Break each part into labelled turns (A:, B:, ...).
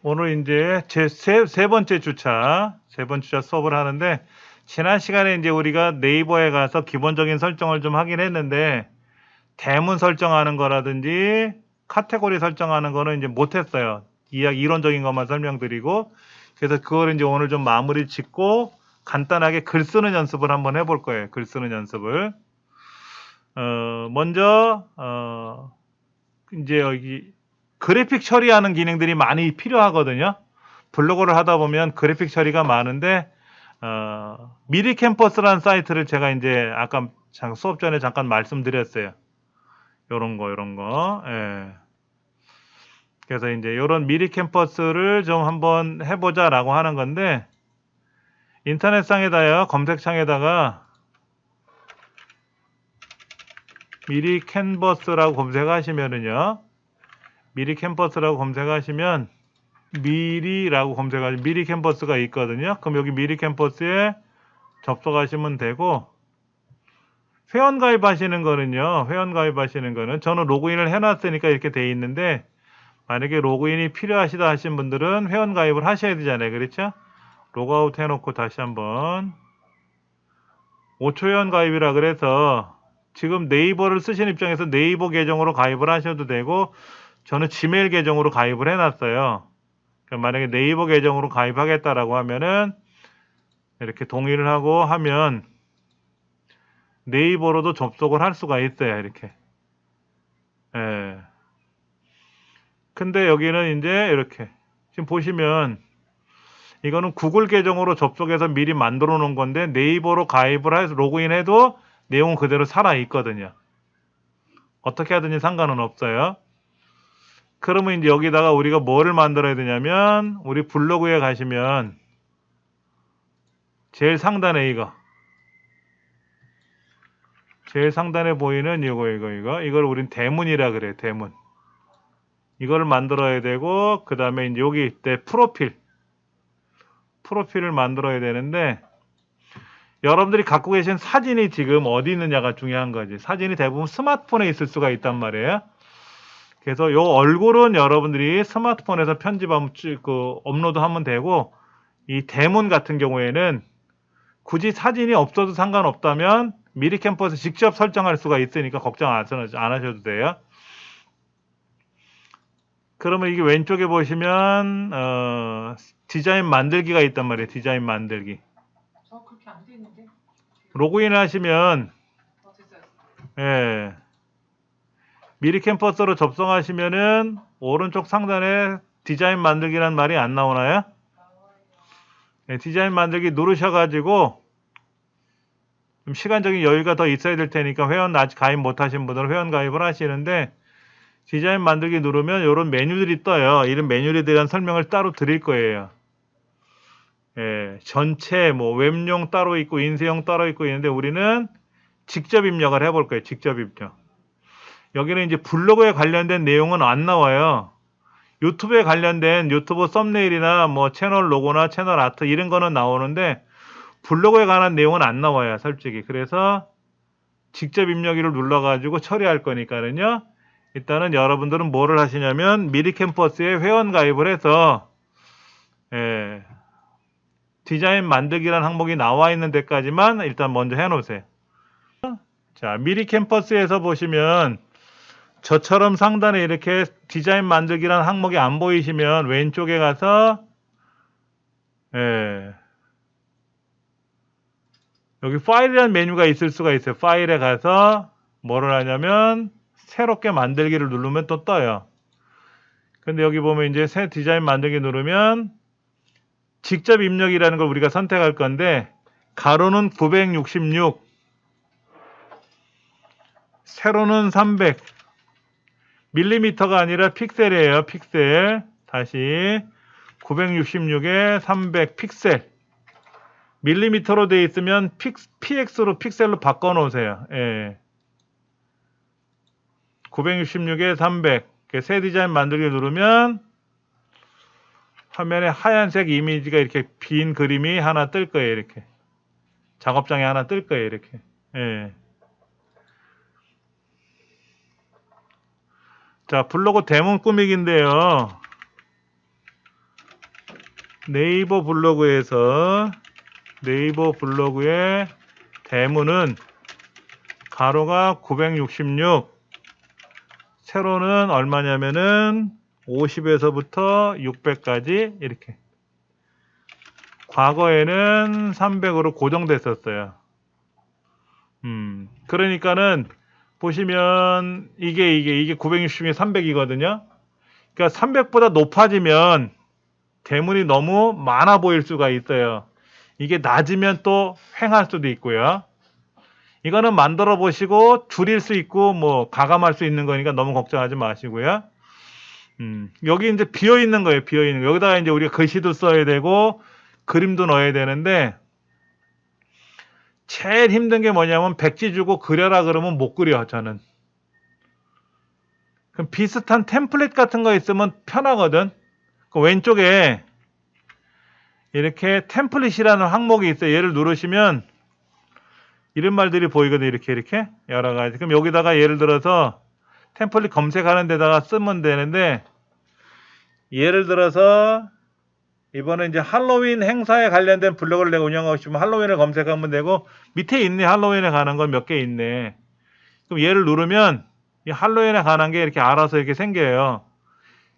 A: 오늘 이제 제 세 번째 주차, 수업을 하는데, 지난 시간에 이제 우리가 네이버에 가서 기본적인 설정을 좀 하긴 했는데, 대문 설정하는 거라든지, 카테고리 설정하는 거는 이제 못했어요. 이론적인 것만 설명드리고, 그래서 그걸 이제 오늘 좀 마무리 짓고, 간단하게 글 쓰는 연습을 한번 해볼 거예요. 글 쓰는 연습을. 먼저, 이제 여기, 그래픽 처리하는 기능들이 많이 필요하거든요. 블로그를 하다 보면 그래픽 처리가 많은데 미리 캠퍼스라는 사이트를 제가 이제 아까 수업 전에 잠깐 말씀드렸어요. 요런 거. 예. 그래서 이제 요런 미리 캠퍼스를 좀 한번 해보자라고 하는 건데, 인터넷상에다가 검색창에다가 미리 캔버스라고 검색하시면은요, 미리 캠퍼스라고 검색하시면 미리라고 검색하시면 미리 캠퍼스가 있거든요. 그럼 여기 미리 캠퍼스에 접속하시면 되고, 회원 가입하시는 거는 저는 로그인을 해놨으니까 이렇게 돼 있는데, 만약에 로그인이 필요하시다 하신 분들은 회원 가입을 하셔야 되잖아요. 그렇죠? 로그아웃 해놓고 다시 한번 5초 회원 가입이라 그래서 지금 네이버를 쓰시는 입장에서 네이버 계정으로 가입을 하셔도 되고, 저는 지메일 계정으로 가입을 해놨어요. 만약에 네이버 계정으로 가입하겠다라고 하면은 이렇게 동의를 하고 하면 네이버로도 접속을 할 수가 있어요. 이렇게. 예. 근데 여기는 이제 이렇게 지금 보시면 이거는 구글 계정으로 접속해서 미리 만들어 놓은 건데, 네이버로 가입을 해서 로그인해도 내용은 그대로 살아 있거든요. 어떻게 하든지 상관은 없어요. 그러면 이제 여기다가 우리가 뭐를 만들어야 되냐면, 우리 블로그에 가시면 제일 상단에 제일 상단에 보이는 이걸 우린 대문이라 그래. 대문. 이거를 만들어야 되고, 그 다음에 이제 여기 내 프로필을 만들어야 되는데, 여러분들이 갖고 계신 사진이 지금 어디 있느냐가 중요한 거지. 사진이 대부분 스마트폰에 있을 수가 있단 말이에요. 그래서 요 얼굴은 여러분들이 스마트폰에서 편집하면 업로드하면 되고, 이 대문 같은 경우에는 굳이 사진이 없어도 상관없다면 미리 캠퍼스 직접 설정할 수가 있으니까 걱정 안 하셔도 돼요. 그러면 이게 왼쪽에 보시면 디자인 만들기가 있단 말이에요. 디자인 만들기.
B: 저 그렇게 안 돼 있는데.
A: 로그인 하시면 예, 미리 캠퍼스로 접속하시면은 오른쪽 상단에 디자인 만들기란 말이 안 나오나요? 예, 디자인 만들기 누르셔가지고 좀 시간적인 여유가 더 있어야 될 테니까 회원 아직 가입 못 하신 분들은 회원 가입을 하시는데, 디자인 만들기 누르면 이런 메뉴들이 떠요. 이런 메뉴에 대한 설명을 따로 드릴 거예요. 예, 전체 뭐 웹용 따로 있고 인쇄용 따로 있고 있는데, 우리는 직접 입력을 해볼 거예요. 직접 입력. 여기는 이제 블로그에 관련된 내용은 안 나와요. 유튜브에 관련된 유튜브 썸네일이나 뭐 채널 로고나 채널 아트 이런 거는 나오는데, 블로그에 관한 내용은 안 나와요. 솔직히. 그래서 직접 입력기를 눌러가지고 처리할 거니까는요. 일단은 여러분들은 뭐를 하시냐면 미리 캠퍼스에 회원 가입을 해서 예, 디자인 만들기라는 항목이 나와 있는 데까지만 일단 먼저 해놓으세요. 자, 미리 캠퍼스에서 보시면 저처럼 상단에 이렇게 디자인 만들기라는 항목이 안 보이시면 왼쪽에 가서 예, 여기 파일이라는 메뉴가 있을 수가 있어요. 파일에 가서 뭐를 하냐면 새롭게 만들기를 누르면 또 떠요. 근데 여기 보면 이제 새 디자인 만들기 누르면 직접 입력이라는 걸 우리가 선택할 건데, 가로는 966, 세로는 300, 밀리미터가 아니라 픽셀이에요. 픽셀. 다시 966에 300 픽셀. 밀리미터로 되어 있으면 px로 픽셀로 바꿔 놓으세요. 예. 966에 300. 새 디자인 만들기 누르면 화면에 하얀색 이미지가 이렇게 빈 그림이 하나 뜰 거예요. 이렇게. 작업장에 하나 뜰 거예요. 이렇게. 예. 자, 블로그 대문 꾸미기인데요. 네이버 블로그의 대문은 가로가 966, 세로는 얼마냐면은 50에서부터 600까지 이렇게. 과거에는 300으로 고정됐었어요. 그러니까는 보시면 이게 960이 300이거든요. 그러니까 300보다 높아지면 대문이 너무 많아 보일 수가 있어요. 이게 낮으면 또 횡할 수도 있고요. 이거는 만들어 보시고 줄일 수 있고 뭐 가감할 수 있는 거니까 너무 걱정하지 마시고요. 여기 이제 비어 있는 거예요. 비어 있는 거. 여기다가 이제 우리가 글씨도 써야 되고 그림도 넣어야 되는데 제일 힘든 게 뭐냐면 백지 주고 그려라 그러면 못 그려 저는. 그럼 비슷한 템플릿 같은 거 있으면 편하거든. 그 왼쪽에 이렇게 템플릿이라는 항목이 있어요. 얘를 누르시면 이런 말들이 보이거든요. 이렇게 여러 가지. 그럼 여기다가 예를 들어서 템플릿 검색하는 데다가 쓰면 되는데 예를 들어서 이번에 이제 할로윈 행사에 관련된 블로그를 내가 운영하고 싶으면 할로윈을 검색하면 되고 밑에 있네. 할로윈에 관한 건 몇 개 있네. 그럼 얘를 누르면 이 할로윈에 관한 게 이렇게 알아서 이렇게 생겨요.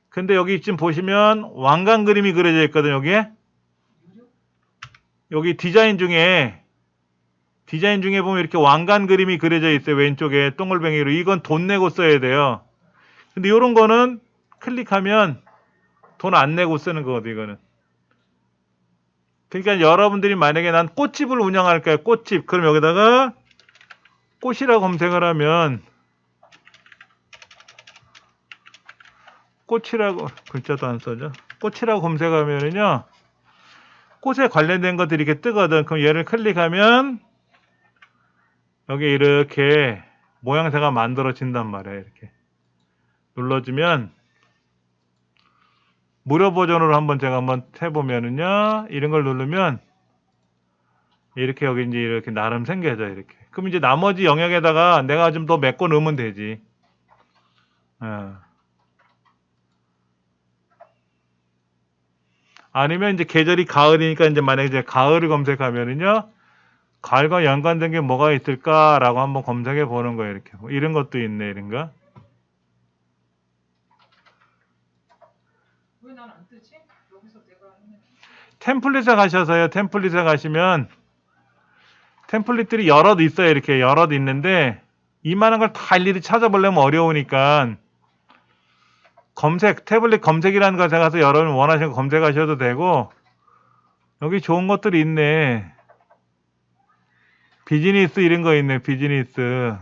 A: 근데 여기 지금 보시면 왕관 그림이 그려져 있거든요. 여기에. 여기 디자인 중에 보면 이렇게 왕관 그림이 그려져 있어요. 왼쪽에 동글뱅이로. 이건 돈 내고 써야 돼요. 근데 이런 거는 클릭하면 돈 안 내고 쓰는 거거든요. 이거는. 그러니까 여러분들이 만약에 난 꽃집을 운영할 거야. 꽃집. 그럼 여기다가 꽃이라고 검색을 하면 꽃이라고 글자도 안 써져. 꽃이라고 검색하면은요. 꽃에 관련된 것들이 이렇게 뜨거든. 그럼 얘를 클릭하면 여기 이렇게 모양새가 만들어진단 말이에요. 이렇게 눌러주면 무료 버전으로 한번 제가 한번 해보면은요. 이런 걸 누르면 이렇게 여기 이제 이렇게 나름 생겨져 이렇게. 그럼 이제 나머지 영역에다가 내가 좀 더 메꿔 넣으면 되지. 아니면 이제 계절이 가을이니까 이제 만약에 이제 가을을 검색하면은요. 가을과 연관된 게 뭐가 있을까라고 한번 검색해 보는 거예요. 이렇게. 뭐 이런 것도 있네. 이런 거.
B: 왜 난 안 뜨지? 여기서 내가 하는
A: 템플릿에 가셔서요. 템플릿에 가시면 템플릿들이 여럿 있어요. 이렇게 여럿 있는데 이만한 걸 다 일일이 찾아보려면 어려우니까 태블릿 검색이라는 것에 가서 여러분 원하시는 거 검색하셔도 되고 여기 좋은 것들이 있네. 비즈니스 이런 거 있네. 비즈니스.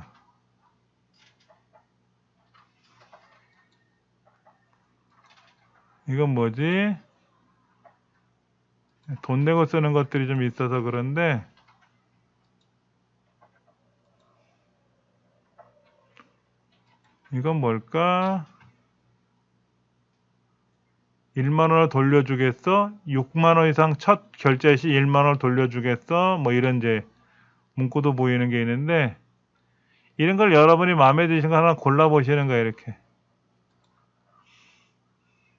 A: 이건 뭐지? 돈 내고 쓰는 것들이 좀 있어서 그런데 이건 뭘까? 1만원을 돌려주겠어? 6만원 이상 첫 결제 시 1만원을 돌려주겠어? 뭐 이런 이제 문구도 보이는 게 있는데 이런 걸 여러분이 마음에 드시는 거 하나 골라보시는 거예요. 이렇게.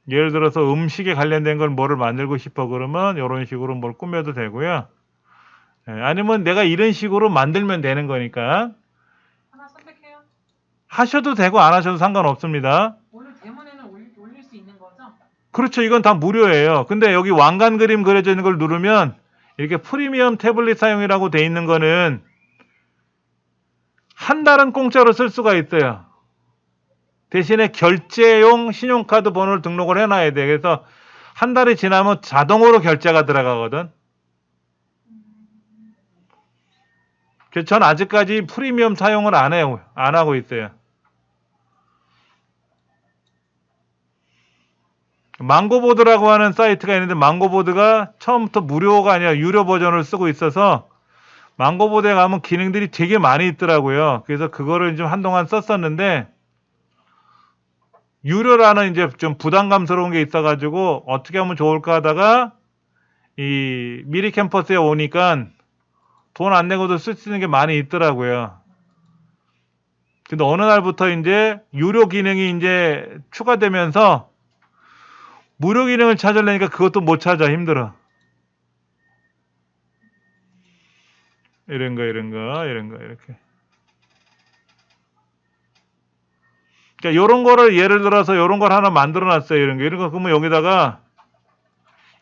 A: 예를 들어서 음식에 관련된 걸 뭐를 만들고 싶어 그러면 이런 식으로 뭘 꾸며도 되고요. 아니면 내가 이런 식으로 만들면 되는 거니까
B: 하나 선택해요?
A: 하셔도 되고 안 하셔도 상관없습니다.
B: 오늘 대문에는 올릴 수 있는 거죠?
A: 그렇죠. 이건 다 무료예요. 근데 여기 왕관 그림 그려져 있는 걸 누르면 이렇게 프리미엄 태블릿 사용이라고 돼 있는 거는 한 달은 공짜로 쓸 수가 있어요. 대신에 결제용 신용카드 번호를 등록을 해놔야 돼. 그래서 한 달이 지나면 자동으로 결제가 들어가거든. 그래서 전 아직까지 프리미엄 사용을 안 해요. 안 하고 있어요. 망고보드라고 하는 사이트가 있는데 망고보드가 처음부터 무료가 아니라 유료 버전을 쓰고 있어서 망고보드에 가면 기능들이 되게 많이 있더라고요. 그래서 그거를 좀 한동안 썼었는데 유료라는 이제 좀 부담감스러운 게 있어가지고 어떻게 하면 좋을까 하다가 이 미리 캠퍼스에 오니까 돈 안 내고도 쓸 수 있는 게 많이 있더라고요. 근데 어느 날부터 이제 유료 기능이 이제 추가되면서 무료 기능을 찾으려니까 그것도 못 찾아. 힘들어. 이런 거 이렇게. 그러니까 요런 거를 예를 들어서 요런 걸 하나 만들어 놨어요. 이런 거 그러면 여기다가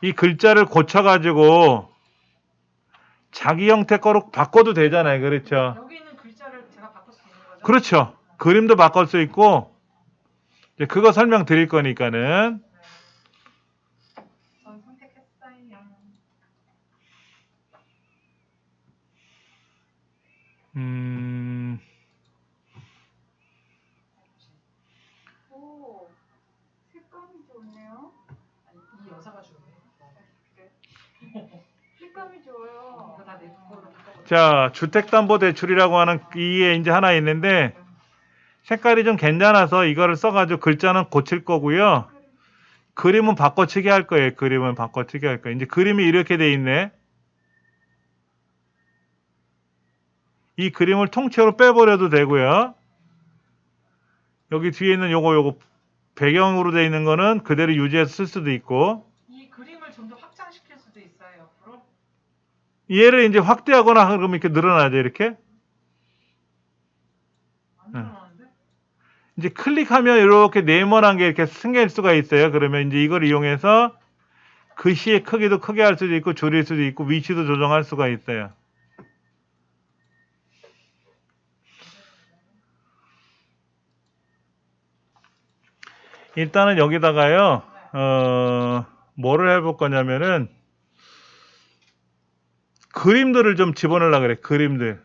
A: 이 글자를 고쳐 가지고 자기 형태 거로 바꿔도 되잖아요. 그렇죠?
B: 여기 있는 글자를 제가 바꿀 수 있는 거죠?
A: 그렇죠. 그림도 바꿀 수 있고 이제 그거 설명드릴 거니까는
B: 네. 전 선택했어요.
C: 오, 색감이 좋네요.
B: 아니, 이 여자가 주네. 그래?
C: 색감이 좋아요.
B: 이거 다 내 걸로 바꿔버려.
A: 자, 주택담보대출이라고 하는 이게 이제 하나 있는데 색깔이 좀 괜찮아서 이거를 써가지고 글자는 고칠 거고요. 그림은 바꿔치기 할 거예요. 그림은 바꿔치기 할 거예요. 이제 그림이 이렇게 돼 있네. 이 그림을 통째로 빼버려도 되고요. 여기 뒤에 있는 요거 배경으로 돼 있는 거는 그대로 유지해서 쓸 수도 있고
B: 이 그림을 좀 더 확장시킬 수도 있어요. 옆으로.
A: 얘를 이제 확대하거나 그러면 이렇게 늘어나죠. 이렇게.
B: 안 늘어나는데?
A: 이제 클릭하면 이렇게 네모난 게 이렇게 생길 수가 있어요. 그러면 이제 이걸 이용해서 글씨의 크기도 크게 할 수도 있고 줄일 수도 있고 위치도 조정할 수가 있어요. 일단은 여기다가요. 뭐를 해볼 거냐면은 그림들을 좀 집어넣으려고 그래. 그림들.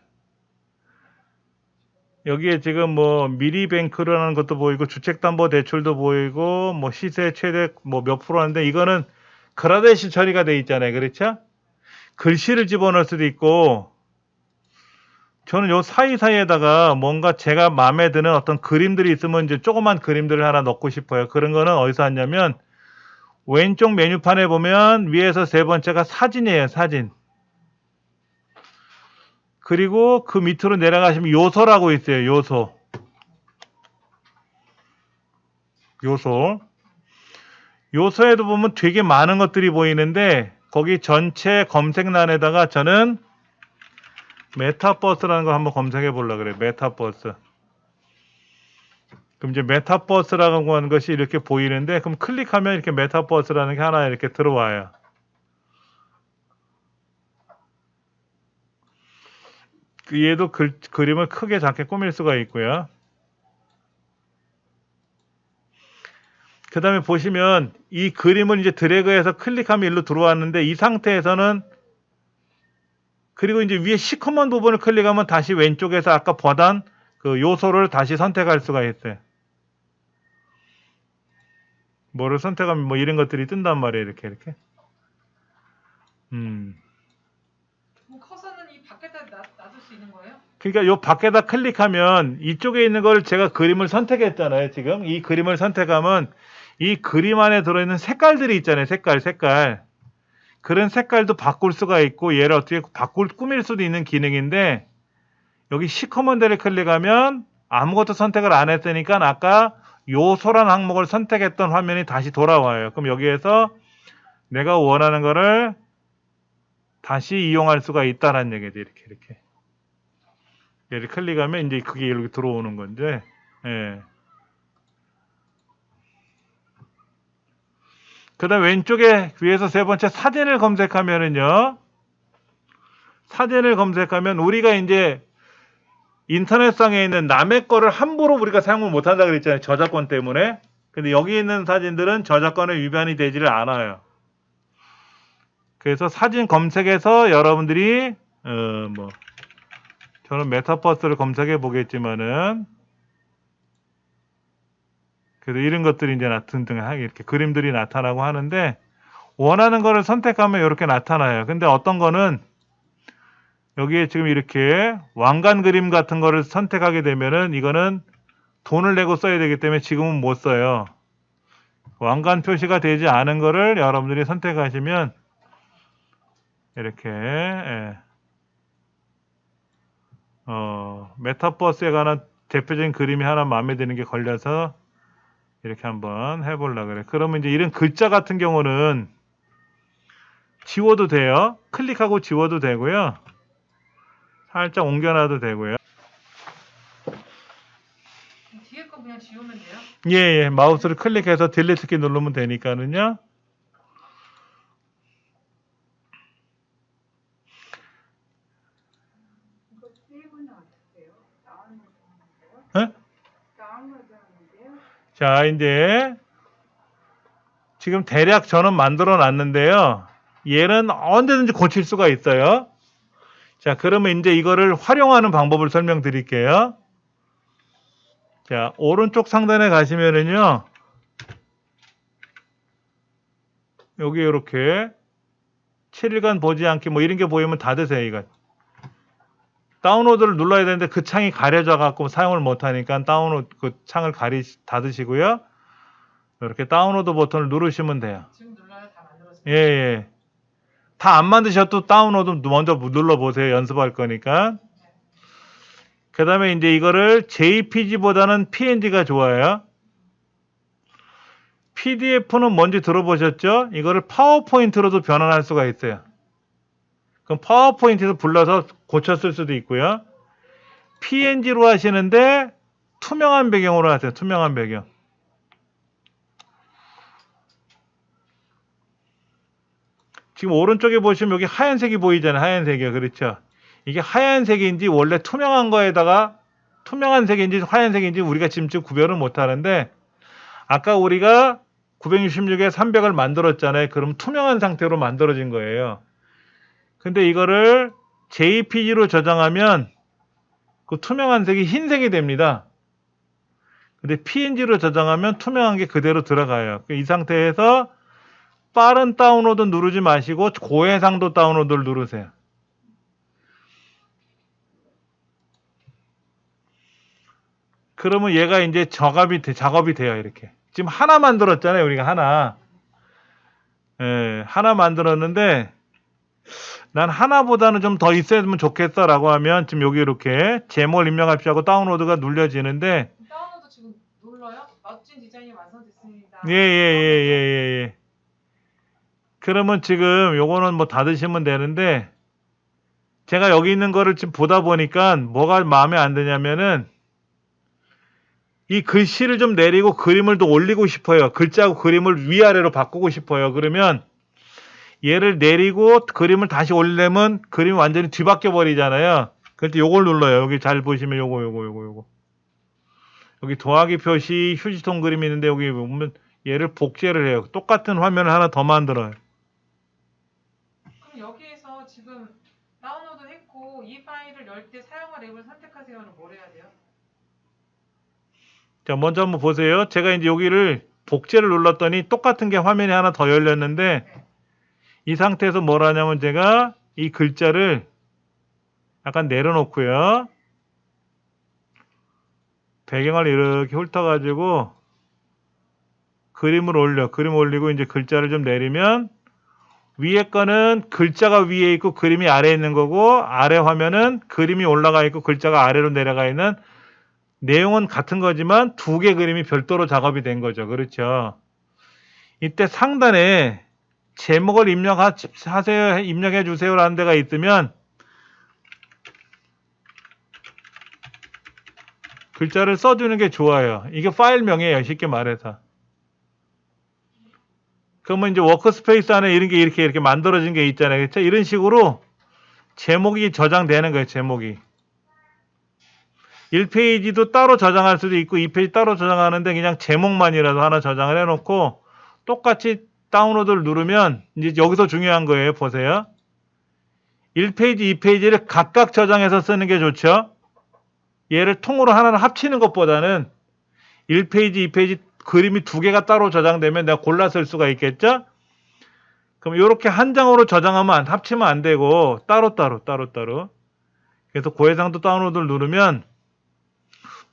A: 여기에 지금 뭐 미리뱅크라는 것도 보이고 주택담보대출도 보이고 뭐 시세 최대 뭐 몇 프로 하는데 이거는 그라데이션 처리가 돼 있잖아요. 그렇죠? 글씨를 집어넣을 수도 있고 저는 요 사이사이에다가 뭔가 제가 마음에 드는 어떤 그림들이 있으면 이제 조그만 그림들을 하나 넣고 싶어요. 그런 거는 어디서 하냐면 왼쪽 메뉴판에 보면 위에서 세 번째가 사진이에요. 사진. 그리고 그 밑으로 내려가시면 요소라고 있어요. 요소. 요소에도 보면 되게 많은 것들이 보이는데 거기 전체 검색란에다가 저는 메타버스라는 거 한번 검색해 보려고 그래요. 메타버스. 그럼 이제 메타버스라고 하는 것이 이렇게 보이는데 그럼 클릭하면 이렇게 메타버스라는 게 하나 이렇게 들어와요. 얘도 그림을 크게 작게 꾸밀 수가 있고요. 그 다음에 보시면 이 그림을 이제 드래그해서 클릭하면 일로 들어왔는데 이 상태에서는 그리고 이제 위에 시커먼 부분을 클릭하면 다시 왼쪽에서 아까 보던 그 요소를 다시 선택할 수가 있어요. 뭐를 선택하면 뭐 이런 것들이 뜬단 말이에요. 이렇게.
B: 그럼 커서는 이 밖에다 놔둘 수 있는 거예요?
A: 그러니까 요 밖에다 클릭하면 이쪽에 있는 걸 제가 그림을 선택했잖아요. 지금 이 그림을 선택하면 이 그림 안에 들어있는 색깔들이 있잖아요. 색깔. 그런 색깔도 바꿀 수가 있고 얘를 어떻게 꾸밀 수도 있는 기능인데 여기 시커먼 데를 클릭하면 아무것도 선택을 안 했으니까 아까 요소란 항목을 선택했던 화면이 다시 돌아와요. 그럼 여기에서 내가 원하는 거를 다시 이용할 수가 있다는 얘기죠. 이렇게. 얘를 클릭하면 이제 그게 이렇게 들어오는 건데, 예. 그 다음 왼쪽에 위에서 세 번째 사진을 검색하면은요, 사진을 검색하면 우리가 이제 인터넷상에 있는 남의 거를 함부로 우리가 사용을 못한다 그랬잖아요. 저작권 때문에. 근데 여기 있는 사진들은 저작권에 위반이 되지를 않아요. 그래서 사진 검색해서 여러분들이 저는 메타버스를 검색해 보겠지만은 그래서 이런 것들이 이제 등등하게 이렇게 그림들이 나타나고 하는데 원하는 거를 선택하면 이렇게 나타나요. 근데 어떤 거는 여기에 지금 이렇게 왕관 그림 같은 거를 선택하게 되면은 이거는 돈을 내고 써야 되기 때문에 지금은 못 써요. 왕관 표시가 되지 않은 거를 여러분들이 선택하시면 이렇게 메타버스에 관한 대표적인 그림이 하나 마음에 드는 게 걸려서 이렇게 한번 해보려고 그래. 그러면 이제 이런 글자 같은 경우는 지워도 돼요. 클릭하고 지워도 되고요. 살짝 옮겨놔도 되고요.
B: 뒤에 거 그냥 지우면 돼요?
A: 예. 마우스를 클릭해서 딜리트 키 누르면 되니까는요.
C: 이거 세이브는 어떻게 해요? 다운로드 하는데요?
A: 예?
C: 다운로드 하는데요?
A: 자, 이제 지금 대략 저는 만들어 놨는데요. 얘는 언제든지 고칠 수가 있어요. 자, 그러면 이제 이거를 활용하는 방법을 설명드릴게요. 자, 오른쪽 상단에 가시면은요. 여기 이렇게 7일간 보지 않기 뭐 이런 게 보이면 닫으세요, 이거. 다운로드를 눌러야 되는데 그 창이 가려져 갖고 사용을 못 하니까 다운로드 그 창을 닫으시고요. 이렇게 다운로드 버튼을 누르시면 돼요.
B: 지금 눌러야 다 만들어져요?
A: 예. 다 안 만드셔도 다운로드 먼저 눌러보세요. 연습할 거니까. 그 다음에 이제 이거를 JPG보다는 PNG가 좋아요. PDF는 뭔지 들어보셨죠? 이거를 파워포인트로도 변환할 수가 있어요. 그럼 파워포인트에서 불러서 고쳤을 수도 있고요. PNG로 하시는데 투명한 배경으로 하세요. 투명한 배경. 지금 오른쪽에 보시면 여기 하얀색이 보이잖아요. 하얀색이요. 그렇죠? 이게 하얀색인지 원래 투명한 거에다가 투명한 색인지 하얀색인지 우리가 지금 구별을 못 하는데 아까 우리가 966에 300을 만들었잖아요. 그럼 투명한 상태로 만들어진 거예요. 근데 이거를 JPG로 저장하면 그 투명한 색이 흰색이 됩니다. 근데 PNG로 저장하면 투명한 게 그대로 들어가요. 이 상태에서 빠른 다운로드 누르지 마시고 고해상도 다운로드를 누르세요. 그러면 얘가 이제 작업이 돼요. 이렇게. 지금 하나 만들었잖아요. 우리가 하나. 예, 하나 만들었는데 난 하나보다는 좀 더 있어야면 좋겠어 라고 하면 지금 여기 이렇게 제목을 입력합시다 하고 다운로드가 눌려지는데
B: 다운로드 지금 눌러요? 멋진 디자인이 완성됐습니다.
A: 예. 그러면 지금 요거는 뭐 닫으시면 되는데 제가 여기 있는 거를 지금 보다 보니까 뭐가 마음에 안 드냐면은 이 글씨를 좀 내리고 그림을 더 올리고 싶어요. 글자하고 그림을 위아래로 바꾸고 싶어요. 그러면 얘를 내리고 그림을 다시 올리려면 그림이 완전히 뒤바뀌어 버리잖아요. 그럴 때 요걸 눌러요. 여기 잘 보시면 요거. 여기 더하기 표시 휴지통 그림이 있는데 여기 보면 얘를 복제를 해요. 똑같은 화면을 하나 더 만들어요.
B: 그럼 여기에서 지금 다운로드 했고 이 파일을 열 때 사용할 앱을 선택하세요는 뭘 해야 돼요?
A: 자, 먼저 한번 보세요. 제가 이제 여기를 복제를 눌렀더니 똑같은 게 화면이 하나 더 열렸는데 이 상태에서 뭘 하냐면 제가 이 글자를 약간 내려놓고요. 배경을 이렇게 훑어가지고 그림 올리고 이제 글자를 좀 내리면 위에 거는 글자가 위에 있고 그림이 아래에 있는 거고 아래 화면은 그림이 올라가 있고 글자가 아래로 내려가 있는 내용은 같은 거지만 두 개 그림이 별도로 작업이 된 거죠. 그렇죠. 이때 상단에 제목을 입력해 주세요라는 데가 있으면 글자를 써주는 게 좋아요. 이게 파일명이에요. 쉽게 말해서. 그러면 이제 워크스페이스 안에 이런 게 이렇게 만들어진 게 있잖아요. 그렇죠? 이런 식으로 제목이 저장되는 거예요. 제목이. 1페이지도 따로 저장할 수도 있고 2페이지 따로 저장하는데 그냥 제목만이라도 하나 저장을 해놓고 똑같이 다운로드를 누르면 이제 여기서 중요한 거예요. 보세요. 1페이지, 2페이지를 각각 저장해서 쓰는 게 좋죠. 얘를 통으로 하나를 합치는 것보다는 1페이지, 2페이지 그림이 두 개가 따로 저장되면 내가 골라 쓸 수가 있겠죠? 그럼 이렇게 한 장으로 저장하면 합치면 안 되고 따로따로. 그래서 고해상도 다운로드를 누르면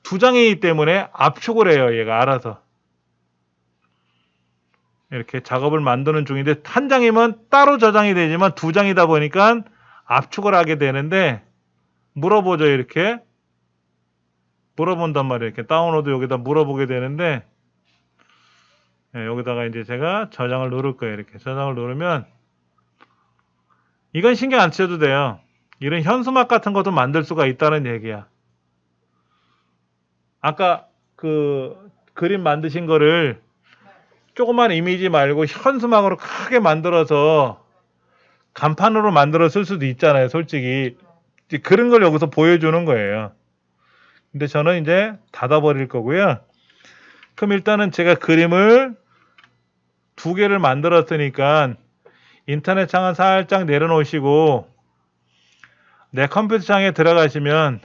A: 두 장이기 때문에 압축을 해요. 얘가 알아서. 이렇게 작업을 만드는 중인데 한 장이면 따로 저장이 되지만 두 장이다 보니까 압축을 하게 되는데 물어보죠. 이렇게 물어본단 말이에요. 이렇게 다운로드 여기다 물어보게 되는데 여기다가 이제 제가 저장을 누를 거예요. 이렇게 저장을 누르면 이건 신경 안 쓰셔도 돼요. 이런 현수막 같은 것도 만들 수가 있다는 얘기야. 아까 그 그림 만드신 거를 조그만 이미지 말고 현수막으로 크게 만들어서 간판으로 만들어 쓸 수도 있잖아요. 솔직히 이제 그런 걸 여기서 보여주는 거예요. 근데 저는 이제 닫아버릴 거고요. 그럼 일단은 제가 그림을 2개를 만들었으니까 인터넷 창은 살짝 내려놓으시고 내 컴퓨터 창에 들어가시면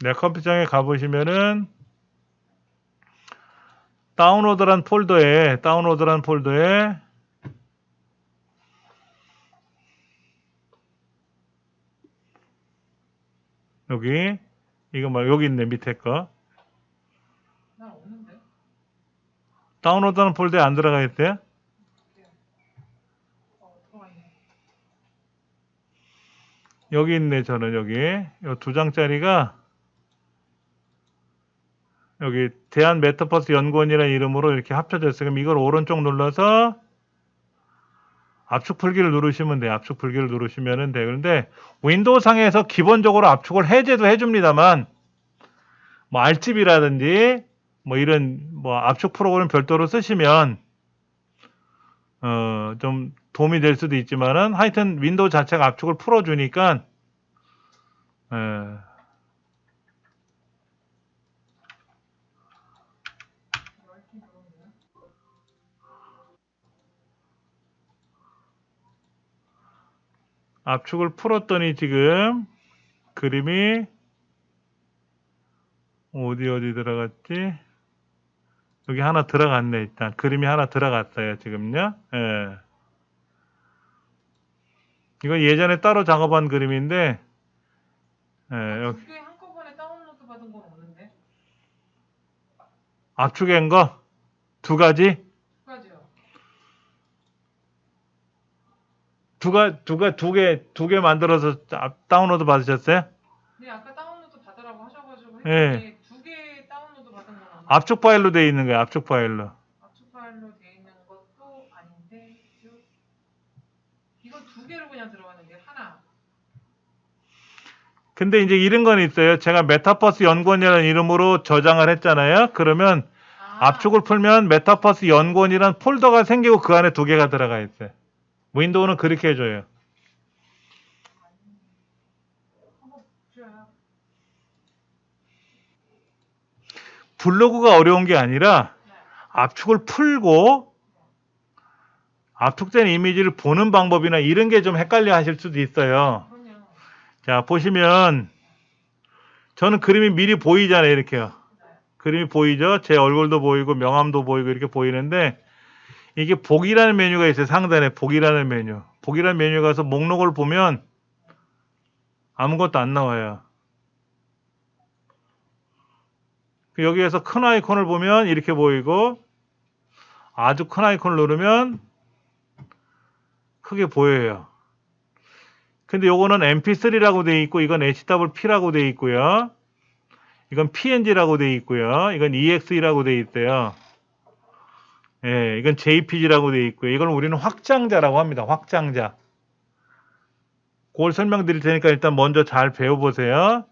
A: 내 컴퓨터 창에 가보시면은 다운로드란 폴더에 여기 이거 뭐 여기 있네 밑에 거
B: 난 없는데.
A: 다운로드하는 폴더에 안 들어가 있대요.
B: 들어가 있네.
A: 여기 있네. 저는 여기 이 2장짜리가 여기 대한메타버스 연구원이라는 이름으로 이렇게 합쳐져 있어요. 그럼 이걸 오른쪽 눌러서 압축 풀기를 누르시면 돼요. 압축 풀기를 누르시면 돼요. 그런데 윈도우 상에서 기본적으로 압축을 해제도 해줍니다만 뭐 알집이라든지 뭐 이런 뭐 압축 프로그램 별도로 쓰시면 좀 도움이 될 수도 있지만은 하여튼 윈도우 자체가 압축을 풀어주니까 압축을 풀었더니 지금 그림이 어디 들어갔지? 여기 하나 들어갔네. 일단 그림이 하나 들어갔어요. 지금요. 예. 이건 예전에 따로 작업한 그림인데 여기
B: 2개 한꺼번에 다운로드 받은 건 없는데.
A: 압축한 거 2가지?
B: 2가지요.
A: 두 개 만들어서 다운로드 받으셨어요?
B: 네, 아까 다운로드 받으라고 하셔가지고
A: 예.
B: 했는데 2개 다운로드 받은 건 아니에요.
A: 압축 파일로 돼 있는 거예요. 압축 파일로.
B: 압축 파일로 돼 있는 것도 아닌데, 그죠? 이건 2개로 그냥 들어가는데 하나.
A: 근데 이제 이런 건 있어요. 제가 메타버스 연구원이라는 이름으로 저장을 했잖아요. 그러면 압축을 풀면 메타버스 연구원이라는 폴더가 생기고 그 안에 2개가 들어가 있어요. 윈도우는 그렇게 해줘요.
B: 한번 보셔야.
A: 블로그가 어려운 게 아니라 압축을 풀고 압축된 이미지를 보는 방법이나 이런 게 좀 헷갈려 하실 수도 있어요.
B: 그럼요.
A: 자, 보시면 저는 그림이 미리 보이잖아요. 이렇게요. 그림이 보이죠? 제 얼굴도 보이고 명함도 보이고 이렇게 보이는데 이게 복이라는 메뉴가 있어요. 상단에 복이라는 메뉴. 복이라는 메뉴에 가서 목록을 보면 아무것도 안 나와요. 여기에서 큰 아이콘을 보면 이렇게 보이고 아주 큰 아이콘을 누르면 크게 보여요. 근데 요거는 mp3라고 되어 있고 이건 hwp라고 되어 있고요. 이건 png라고 되어 있고요. 이건 exe라고 되어 있대요. 예, 이건 jpg라고 되어 있고요. 이걸 우리는 확장자라고 합니다. 확장자. 그걸 설명드릴 테니까 일단 먼저 잘 배워보세요.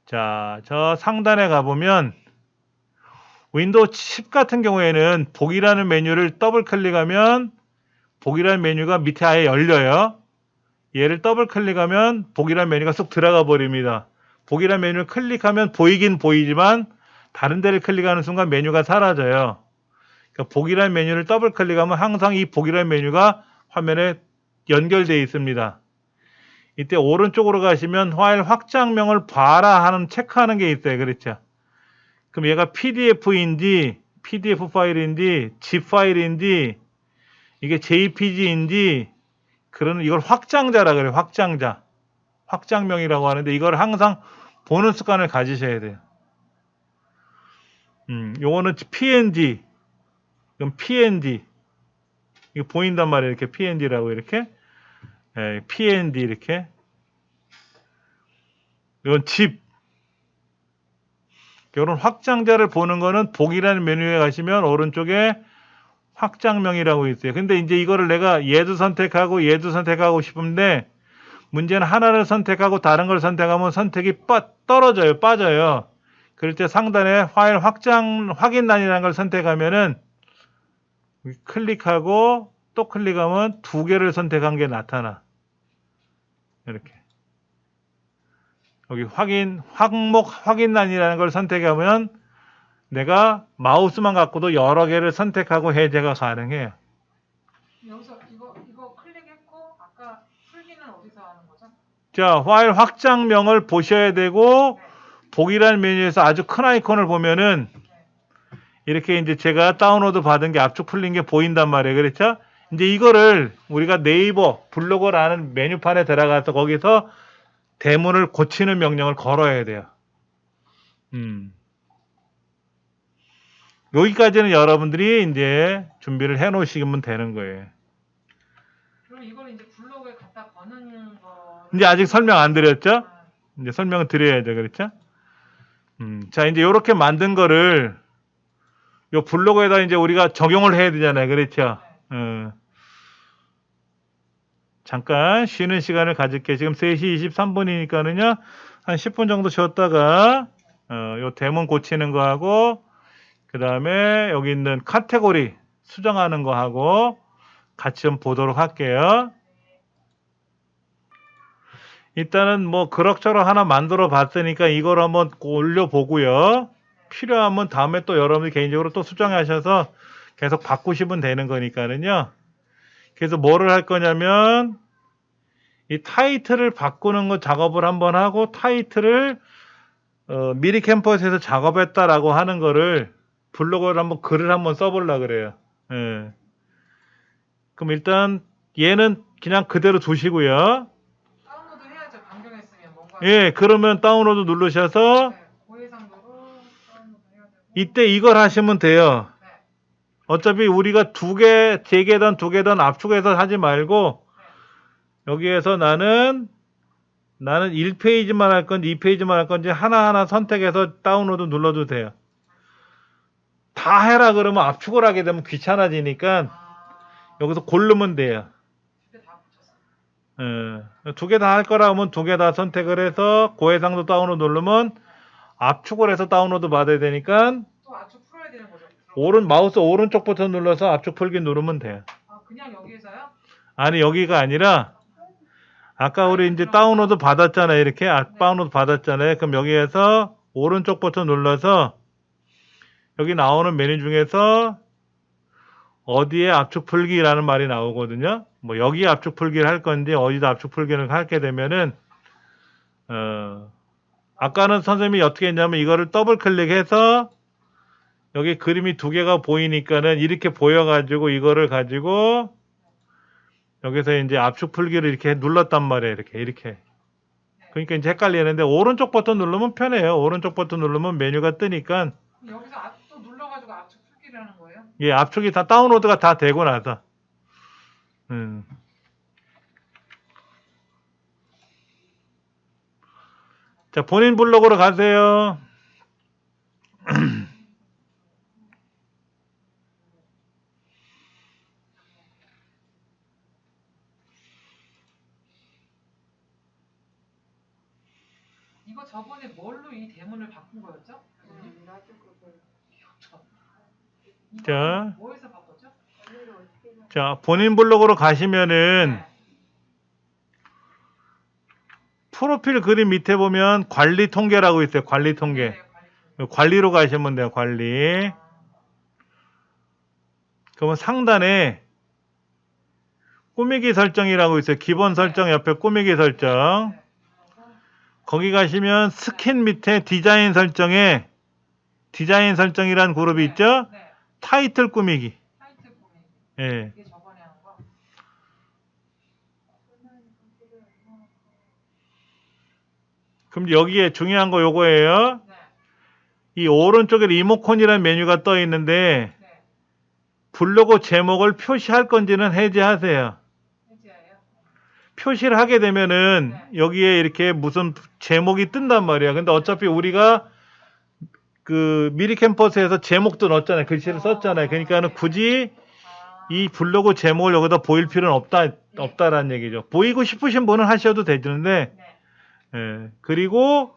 A: 자, 저 상단에 가보면 윈도우 10 같은 경우에는 복이라는 메뉴를 더블 클릭하면 복이라는 메뉴가 밑에 아예 열려요. 얘를 더블 클릭하면 복이라는 메뉴가 쏙 들어가 버립니다. 복이라는 메뉴를 클릭하면 보이긴 보이지만 다른 데를 클릭하는 순간 메뉴가 사라져요. 그러니까 복이라는 메뉴를 더블 클릭하면 항상 이 복이라는 메뉴가 화면에 연결되어 있습니다. 이때 오른쪽으로 가시면 파일 확장명을 봐라 하는 체크하는 게 있어요. 그렇죠? 그럼 얘가 PDF인지 PDF 파일인지 zip 파일인지 이게 JPG인지 그러는 이걸 확장자라 그래요. 확장자. 확장명이라고 하는데 이걸 항상 보는 습관을 가지셔야 돼요. 요거는 PNG. 이건 PNG. 이거 보인단 말이에요. 이렇게 PNG라고 이렇게. PNG 이렇게. 이건 zip. 이런 확장자를 보는 거는 복이라는 메뉴에 가시면 오른쪽에 확장명이라고 있어요. 근데 이제 이거를 내가 얘도 선택하고 싶은데 문제는 하나를 선택하고 다른 걸 선택하면 선택이 떨어져요. 빠져요. 그럴 때 상단에 파일 확인란이라는 걸 선택하면은 클릭하고 또 클릭하면 두 개를 선택한 게 나타나. 이렇게. 여기 항목 확인란이라는 걸 선택하면 내가 마우스만 갖고도 여러 개를 선택하고 해제가 가능해요.
B: 여기서 이거 클릭했고 아까 풀기는 어디서 하는 거죠?
A: 자, 파일 확장명을 보셔야 되고 복이라는 메뉴에서 아주 큰 아이콘을 보면은 이렇게 이제 제가 다운로드 받은 게 압축 풀린 게 보인단 말이에요. 그렇죠? 이제 이거를 우리가 네이버 블로거라는 메뉴판에 들어가서 거기서 대문을 고치는 명령을 걸어야 돼요. 여기까지는 여러분들이 이제 준비를 해 놓으시면 되는 거예요.
B: 그럼 이거는 이제 블로그에 갖다 거는 거.
A: 이제 아직 설명 안 드렸죠? 이제 설명을 드려야죠. 그렇죠? 자, 이제 이렇게 만든 거를 요 블로그에다 이제 우리가 적용을 해야 되잖아요. 그렇죠? 잠깐 쉬는 시간을 가질게요. 지금 3시 23분이니까는요. 한 10분 정도 쉬었다가 요 대문 고치는 거 하고 그 다음에 여기 있는 카테고리 수정하는 거 하고 같이 좀 보도록 할게요. 일단은 뭐 그럭저럭 하나 만들어 봤으니까 이걸 한번 올려보고요. 필요하면 다음에 또 여러분들 개인적으로 또 수정하셔서 계속 바꾸시면 되는 거니까는요. 그래서 뭐를 할 거냐면 이 타이틀을 바꾸는 거 작업을 한번 하고 타이틀을 미리 캠퍼스에서 작업했다라고 하는 거를 블로그를 한번 글을 한번 써보려고 그래요. 예. 그럼 일단 얘는 그냥 그대로 두시고요.
B: 다운로드 해야죠. 변경했으면 뭔가.
A: 예, 그러면 다운로드 누르셔서
B: 네, 고해상도로 다운로드 해야 되고.
A: 이때 이걸 하시면 돼요.
B: 네.
A: 어차피 우리가 세 개든 압축해서 하지 말고 여기에서 나는 1페이지만 할 건지 2페이지만 할 건지 하나하나 선택해서 다운로드 눌러도 돼요. 다 해라 그러면 압축을 하게 되면 귀찮아지니까 여기서 고르면 돼요. 두 개 다 할 거라면 두 개 다 선택을 해서 고해상도 다운로드 누르면 압축을 해서 다운로드 받아야 되니까
B: 또 압축 풀어야 되는 거죠.
A: 마우스 오른쪽 버튼 눌러서 압축 풀기 누르면 돼요.
B: 그냥 여기에서요?
A: 아니 여기가 아니라 아까 우리 이제 다운로드 받았잖아요. 이렇게 다운로드 받았잖아요. 그럼 여기에서 오른쪽 버튼 눌러서 여기 나오는 메뉴 중에서 어디에 압축 풀기라는 말이 나오거든요. 뭐 여기 압축 풀기를 할 건지 어디다 압축 풀기를 하게 되면은 아까는 선생님이 어떻게 했냐면 이거를 더블 클릭해서 여기 그림이 두 개가 보이니까는 이렇게 보여가지고 이거를 가지고 여기서 이제 압축 풀기를 이렇게 눌렀단 말이에요. 이렇게. 그러니까 이제 헷갈리는데 오른쪽 버튼 누르면 편해요. 오른쪽 버튼 누르면 메뉴가 뜨니까.
B: 여기서 또 눌러가지고 압축 풀기를 하는 거예요?
A: 예, 압축이 다 다운로드가 다 되고 나서. 자, 본인 블로그로 가세요.
B: 이거 저번에 뭘로 이 대문을 바꾼 거였죠?
C: 나도 그걸
A: 자,
B: 뭐에서 바꿨죠?
C: 오늘은 어떻게 나
A: 자, 본인 블로그로 가시면은 프로필 그림 밑에 보면 관리 통계라고 있어요. 관리 통계. 관리로 가시면 돼요. 관리. 그러면 상단에 꾸미기 설정이라고 있어요. 기본 설정 옆에 꾸미기 설정. 거기 가시면 스킨 밑에 디자인 설정에 디자인 설정이라는 그룹이 있죠? 타이틀 꾸미기.
B: 타이틀 꾸미기.
A: 예.
B: 이게 저번에 한 거?
A: 그럼 여기에 중요한 거 요거예요.
B: 네.
A: 이 오른쪽에 리모컨이라는 메뉴가 떠 있는데
B: 네.
A: 블로그 제목을 표시할 건지는 해제하세요.
B: 해지예요?
A: 표시를 하게 되면은 여기에 이렇게 무슨 제목이 뜬단 말이야. 근데 어차피 우리가 그 미리 캠퍼스에서 제목도 넣었잖아요. 글씨를 썼잖아요. 그러니까는 굳이 이 블로그 제목을 여기다 보일 필요는 없다라는 얘기죠. 보이고 싶으신 분은 하셔도 되는데,
B: 네.
A: 예. 그리고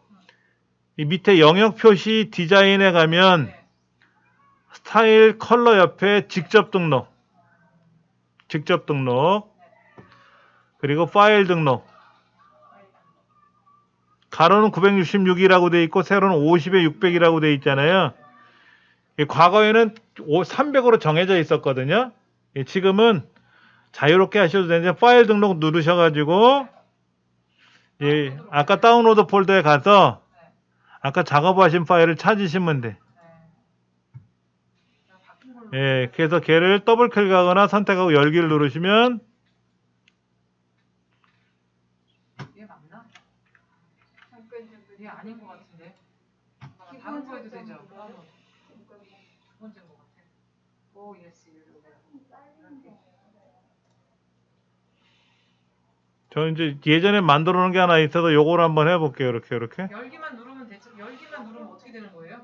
A: 이 밑에 영역 표시 디자인에 가면
B: 네.
A: 스타일 컬러 옆에 직접 등록, 그리고 파일 등록. 가로는 966이라고 돼 있고 세로는 50에 600이라고 돼 있잖아요. 과거에는 300으로 정해져 있었거든요. 지금은 자유롭게 하셔도 되는데 파일 등록 누르셔가지고 아까 다운로드 폴더에 가서 아까 작업하신 파일을 찾으시면 돼. 예, 그래서 걔를 더블 클릭하거나 선택하고 열기를 누르시면
B: 얘 맞나?
C: 잠깐
B: 얘 아닌 것 같은데. 다른 거 해도 되죠? 두 번째인 것 같아. 오, 예스.
A: 저 이제 예전에 만들어 놓은 게 하나 있어서 요걸 한번 해볼게요. 이렇게.
B: 열기만 누르면 되죠? 열기만 누르면 어떻게 되는 거예요?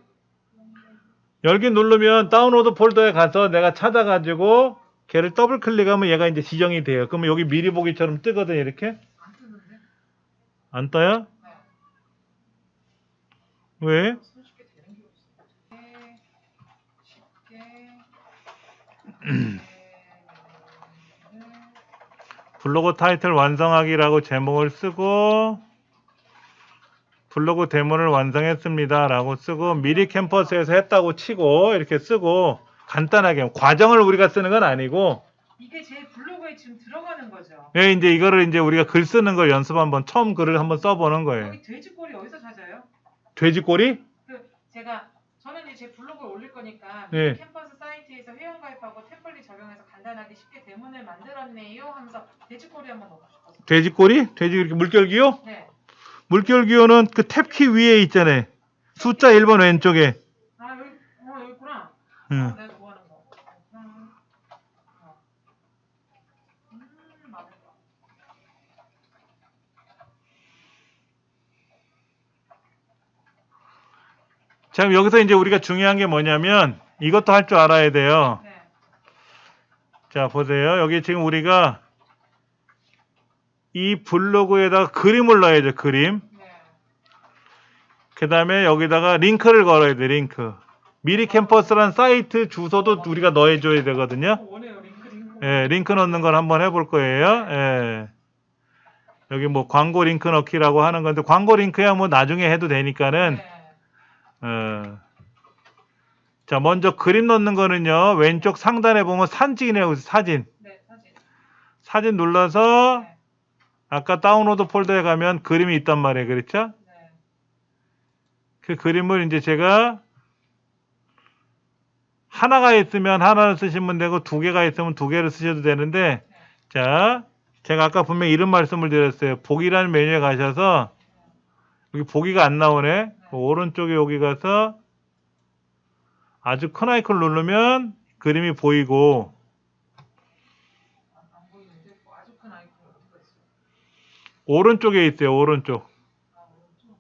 A: 열기 누르면 다운로드 폴더에 가서 내가 찾아가지고 걔를 더블 클릭하면 얘가 이제 지정이 돼요. 그러면 여기 미리 보기처럼 뜨거든요. 이렇게.
B: 안 뜨는데?
A: 안 떠요?
B: 네.
A: 왜?
B: 손쉽게 되는 게 없어. 쉽게.
A: 블로그 타이틀 완성하기라고 제목을 쓰고 블로그 데모를 완성했습니다 라고 쓰고 미리 캠퍼스에서 했다고 치고 이렇게 쓰고 간단하게 과정을 우리가 쓰는 건 아니고
B: 이게 제 블로그에 지금 들어가는 거죠.
A: 예, 이제 이거를 이제 우리가 글 쓰는 걸 연습 한번 처음 글을 한번 써보는 거예요.
B: 여기 돼지꼬리 어디서 찾아요?
A: 돼지꼬리?
B: 저는 이제 제 블로그에 올릴 거니까
A: 네.
B: 캠퍼스 사이트에서 회원가입하고 템플릿 적용해서 간단하게 쉽게 대문을 만들었네요 하면서 돼지꼬리 한번 넣고 싶어서.
A: 돼지꼬리? 돼지 이렇게 물결기요?
B: 네.
A: 물결기호는 그 탭키 위에 있잖아요. 숫자 1번 왼쪽에.
B: 아 여기 있구나.
A: 응.
B: 내가 좋아하는 거. 맞을 거.
A: 자, 그럼 여기서 이제 우리가 중요한 게 뭐냐면 이것도 할 줄 알아야 돼요.
B: 네.
A: 자, 보세요. 여기 지금 우리가 이 블로그에다가 그림을 넣어야죠. 그림.
B: 네.
A: 그 다음에 여기다가 링크를 걸어야 돼. 링크. 미리 캠퍼스란 사이트 주소도 우리가 넣어줘야 되거든요.
B: 원해요 링크.
A: 예, 링크 넣는 걸 한번 해볼 거예요. 예. 여기 뭐 광고 링크 넣기라고 하는 건데 광고 링크야 뭐 나중에 해도 되니까는
B: 네.
A: 자, 먼저 그림 넣는 거는요. 왼쪽 상단에 보면 사진이라고 있어요. 사진.
B: 네, 사진.
A: 사진 눌러서
B: 네.
A: 아까 다운로드 폴더에 가면 그림이 있단 말이에요. 그렇죠?
B: 네.
A: 그 그림을 이제 제가 하나가 있으면 하나를 쓰시면 되고 두 개가 있으면 두 개를 쓰셔도 되는데 자, 제가 아까 분명히 이런 말씀을 드렸어요. 보기라는 메뉴에 가셔서 여기 보기가 안 나오네. 오른쪽에 여기 가서 아주 큰 아이콘 누르면 그림이 보이고
B: 안 보이는데 아주 큰 아이콘 어디가 있어요?
A: 오른쪽에 있어요. 오른쪽.
B: 오른쪽.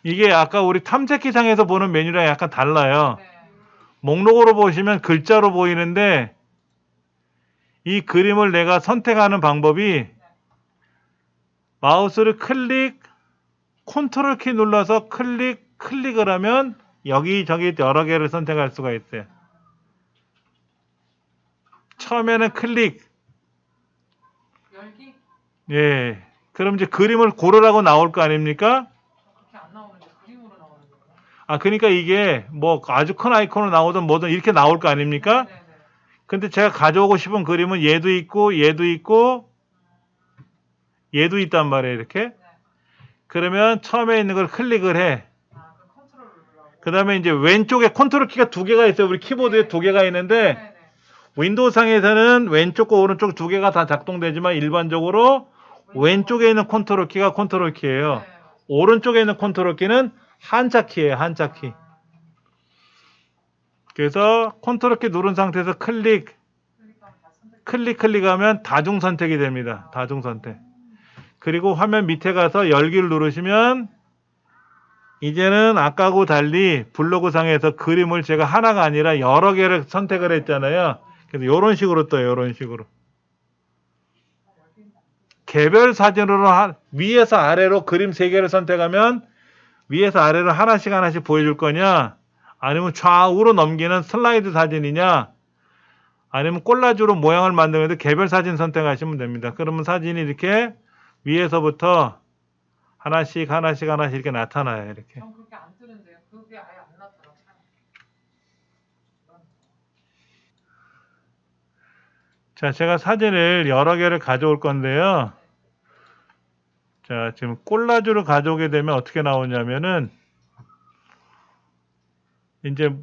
A: 이게 아까 우리 탐색기상에서 보는 메뉴랑 약간 달라요.
B: 네.
A: 목록으로 보시면 글자로 보이는데 이 그림을 내가 선택하는 방법이 마우스를 클릭, 컨트롤 키 눌러서 클릭을 하면 여기저기 여러 개를 선택할 수가 있어요. 처음에는 클릭.
B: 열기?
A: 예. 그럼 이제 그림을 고르라고 나올 거 아닙니까?
B: 그렇게 안 나오는데 그림으로 나오는 거예요.
A: 아, 그러니까 이게 뭐 아주 큰 아이콘으로 나오든 뭐든 이렇게 나올 거 아닙니까?
B: 네네.
A: 근데 제가 가져오고 싶은 그림은 얘도 있고 얘도 있고 얘도 있단 말이에요. 이렇게.
B: 네.
A: 그러면 처음에 있는 걸 클릭을 해.
B: 아, 그럼 컨트롤을 누르라고.
A: 그 다음에 이제 왼쪽에 컨트롤 키가 두 개가 있어요. 우리 키보드에 두 개가 있는데
B: 네네.
A: 윈도우 상에서는 왼쪽과 오른쪽 두 개가 다 작동되지만 일반적으로 왼쪽에 있는 컨트롤 키가 컨트롤 키예요.
B: 네.
A: 오른쪽에 있는 컨트롤 키는 한자 키예요. 한자 키. 그래서 컨트롤 키 누른 상태에서 클릭하면 다중 선택이 됩니다. 다중 선택. 그리고 화면 밑에 가서 열기를 누르시면 이제는 아까하고 달리 블로그 상에서 그림을 제가 하나가 아니라 여러 개를 선택을 했잖아요. 그래서 이런 식으로 떠요. 이런 식으로. 개별 사진으로 위에서 아래로 그림 3개를 선택하면 위에서 아래로 하나씩 하나씩 보여줄 거냐, 아니면 좌우로 넘기는 슬라이드 사진이냐, 아니면 콜라주로 모양을 만드는데 개별 사진 선택하시면 됩니다. 그러면 사진이 이렇게 위에서부터 하나씩 하나씩 하나씩 이렇게 나타나요. 이렇게.
B: 전 그렇게 안 뜨는데요. 그게 아예 안 나더라고요.
A: 자, 제가 사진을 여러 개를 가져올 건데요. 자, 지금 콜라주를 가져오게 되면 어떻게 나오냐면은 이제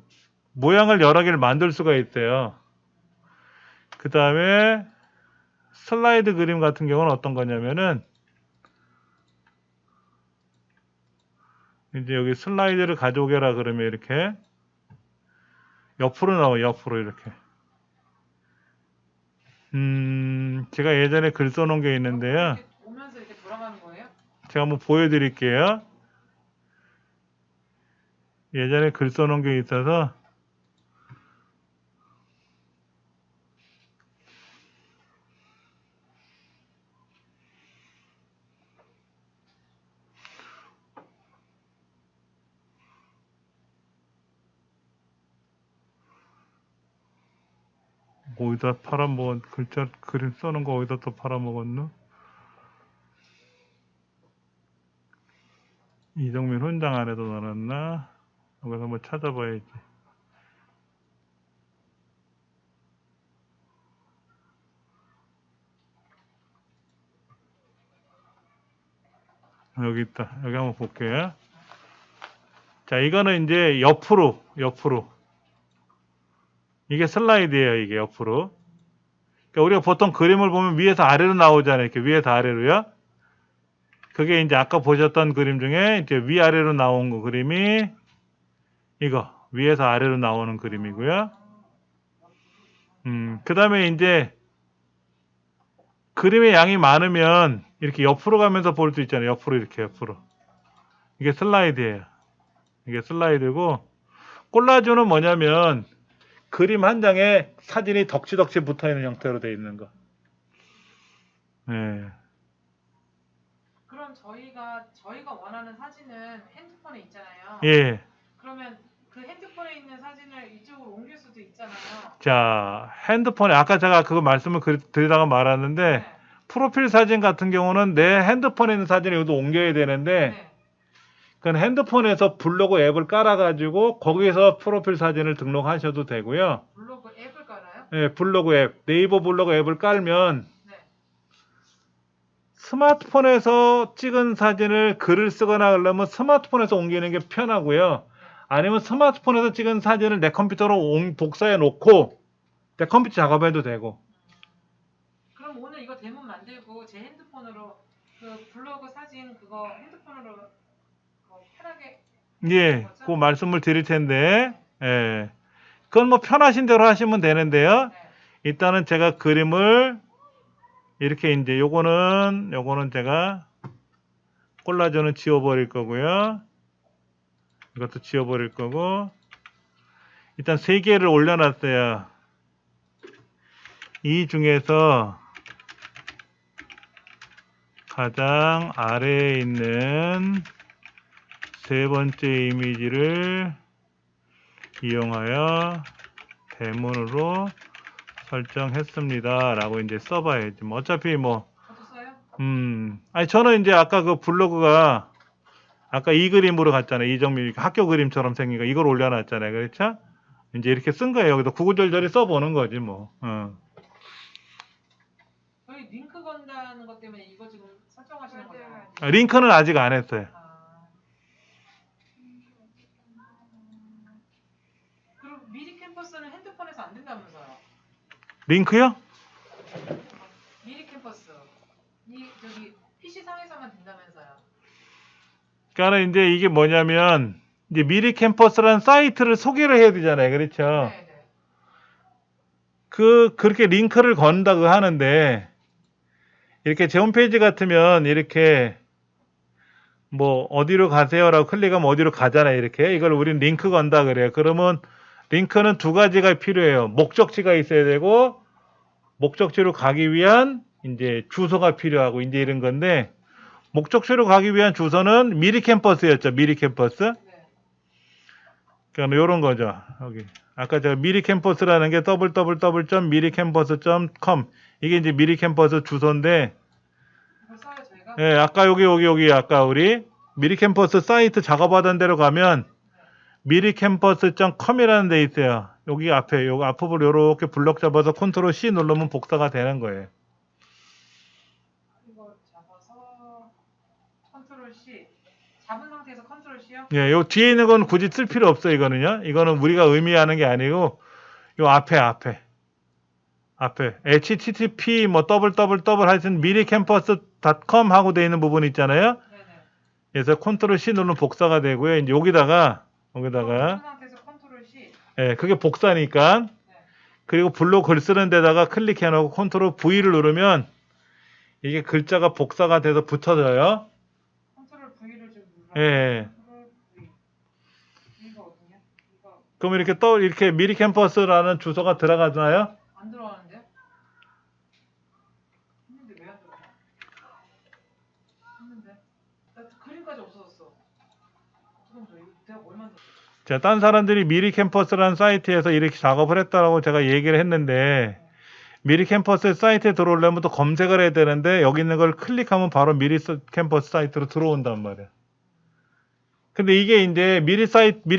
A: 모양을 여러 개를 만들 수가 있어요. 그 다음에 슬라이드 그림 같은 경우는 어떤 거냐면은 이제 여기 슬라이드를 가져오게라 그러면 이렇게 옆으로 나와요. 옆으로 이렇게. 제가 예전에 글 써놓은 게 있는데요.
B: 이렇게 오면서 이렇게 돌아가는 거예요?
A: 제가 한번 보여드릴게요. 예전에 글 써놓은 게 있어서 어디다 팔아먹은 글자 그림 써놓은 거 어디다 또 팔아먹었노? 이정민 훈장 안에도 넣어놨나? 여기서 한번 찾아봐야지. 여기 있다. 여기 한번 볼게요. 자, 이거는 이제 옆으로. 이게 슬라이드예요. 이게 옆으로. 그러니까 우리가 보통 그림을 보면 위에서 아래로 나오잖아요. 이렇게 위에서 아래로요. 그게 이제 아까 보셨던 그림 중에 이제 위아래로 나온 거 그림이 이거 위에서 아래로 나오는 그림이고요. 그 다음에 이제 그림의 양이 많으면 이렇게 옆으로 가면서 볼 수 있잖아요. 옆으로 이렇게 옆으로. 이게 슬라이드예요. 이게 슬라이드고 콜라주는 뭐냐면 그림 한 장에 사진이 덕지덕지 붙어있는 형태로 되어 있는 거. 네.
B: 그럼 저희가 원하는 사진은 핸드폰에 있잖아요.
A: 예.
B: 그러면 그 핸드폰에 있는 사진을 이쪽으로 옮길 수도 있잖아요.
A: 자, 핸드폰에 아까 제가 그거 말씀을 드리다가 말았는데
B: 네.
A: 프로필 사진 같은 경우는 내 핸드폰에 있는 사진을 여기도 옮겨야 되는데
B: 네.
A: 그건 핸드폰에서 블로그 앱을 깔아가지고 거기에서 프로필 사진을 등록하셔도 되고요.
B: 블로그 앱을 깔아요?
A: 예, 블로그 앱, 네이버 블로그 앱을 깔면
B: 네.
A: 스마트폰에서 찍은 사진을 글을 쓰거나 하려면 스마트폰에서 옮기는 게 편하고요. 아니면 스마트폰에서 찍은 사진을 내 컴퓨터로 복사해 놓고 내 컴퓨터 작업해도 되고.
B: 그럼 오늘 이거 데모 만들고 제 핸드폰으로 그 블로그 사진 그거 핸드폰으로 편하게
A: 예, 그 말씀을 드릴 텐데, 예. 그건 뭐 편하신 대로 하시면 되는데요.
B: 네.
A: 일단은 제가 그림을 이렇게 이제 요거는 제가 콜라주는 지워버릴 거고요. 이것도 지워버릴 거고. 일단 3개를 올려놨어요. 이 중에서 가장 아래에 있는 3번째 이미지를 이용하여 대문으로 설정했습니다. 라고 이제 써봐야지. 뭐 어차피 뭐,
B: 저도 써요?
A: 아니, 저는 이제 아까 그 블로그가 아까 이 그림으로 갔잖아요. 이정민 학교 그림처럼 생긴 거. 이걸 올려놨잖아요. 그렇죠? 이제 이렇게 쓴 거예요. 여기다 구구절절히 써보는 거지 뭐.
B: 저희 링크 건다는 것 때문에 이거 지금 설정하시는 거죠?
A: 링크는 아직 안 했어요.
B: 그럼 미리 캠퍼스는 핸드폰에서 안 된다면서요?
A: 링크요?
B: 미리 캠퍼스 저기 PC 상에서만 된다면서요?
A: 그러니까 이제 이게 뭐냐면 이제 미리 캠퍼스라는 사이트를 소개를 해야 되잖아요. 그렇죠?
B: 네네.
A: 그렇게 링크를 건다고 하는데 이렇게 제 홈페이지 같으면 이렇게 뭐 어디로 가세요라고 클릭하면 어디로 가잖아요. 이렇게 이걸 우린 링크 건다 그래요. 그러면 링크는 두 가지가 필요해요. 목적지가 있어야 되고 목적지로 가기 위한 이제 주소가 필요하고 이제 이런 건데 목적지로 가기 위한 주소는 미리 캠퍼스였죠. 미리 캠퍼스.
B: 네.
A: 그러니까 이런 거죠. 여기 아까 제가 미리 캠퍼스라는 게 www.miricamppus.com 이게 이제 미리 캠퍼스 주소인데
B: 이거 써요 저희가?
A: 예, 아까 여기 아까 우리 미리 캠퍼스 사이트 작업하던 데로 가면 미리캠퍼스.com이라는 데 있어요. 여기 앞에 여기 앞부분 이렇게 블럭 잡아서 컨트롤 C 누르면 복사가 되는 거예요.
B: 이거 잡아서 컨트롤 C 잡은 상태에서 컨트롤 C요?
A: 예, 요 뒤에 있는 건 굳이 쓸 필요 없어요. 이거는요. 이거는 우리가 의미하는 게 아니고 요 앞에 http 뭐 www 하여튼 미리캠퍼스.com 하고 돼 있는 부분 있잖아요.
B: 네네.
A: 그래서 컨트롤 C 누르면 복사가 되고요. 이제 여기다가
B: 잡은 상태에서 컨트롤 C.
A: 예, 그게 복사니까.
B: 네.
A: 그리고 블록 글 쓰는 데다가 클릭해 놓고 컨트롤 V를 누르면 이게 글자가 복사가 돼서 붙어져요.
B: 컨트롤 V를 좀 눌러.
A: 예.
B: 컨트롤 V. 이거 어디냐? 이거
A: 그럼 이렇게 이렇게 미리 캠퍼스라는 주소가 들어가잖아요.
B: 안 들어가는데요? 했는데 왜 안 들어가? 했는데 나 그림까지 없어졌어. 어떡하면 이거 내가 뭘 만들었어?
A: 자, 딴 사람들이 미리 캠퍼스라는 사이트에서 이렇게 작업을 했다라고 제가 얘기를 했는데 미리 캠퍼스 사이트에 들어오려면 또 검색을 해야 되는데 여기 있는 걸 클릭하면 바로 미리 캠퍼스 사이트로 들어온단 말이야. 근데 이게 이제 미리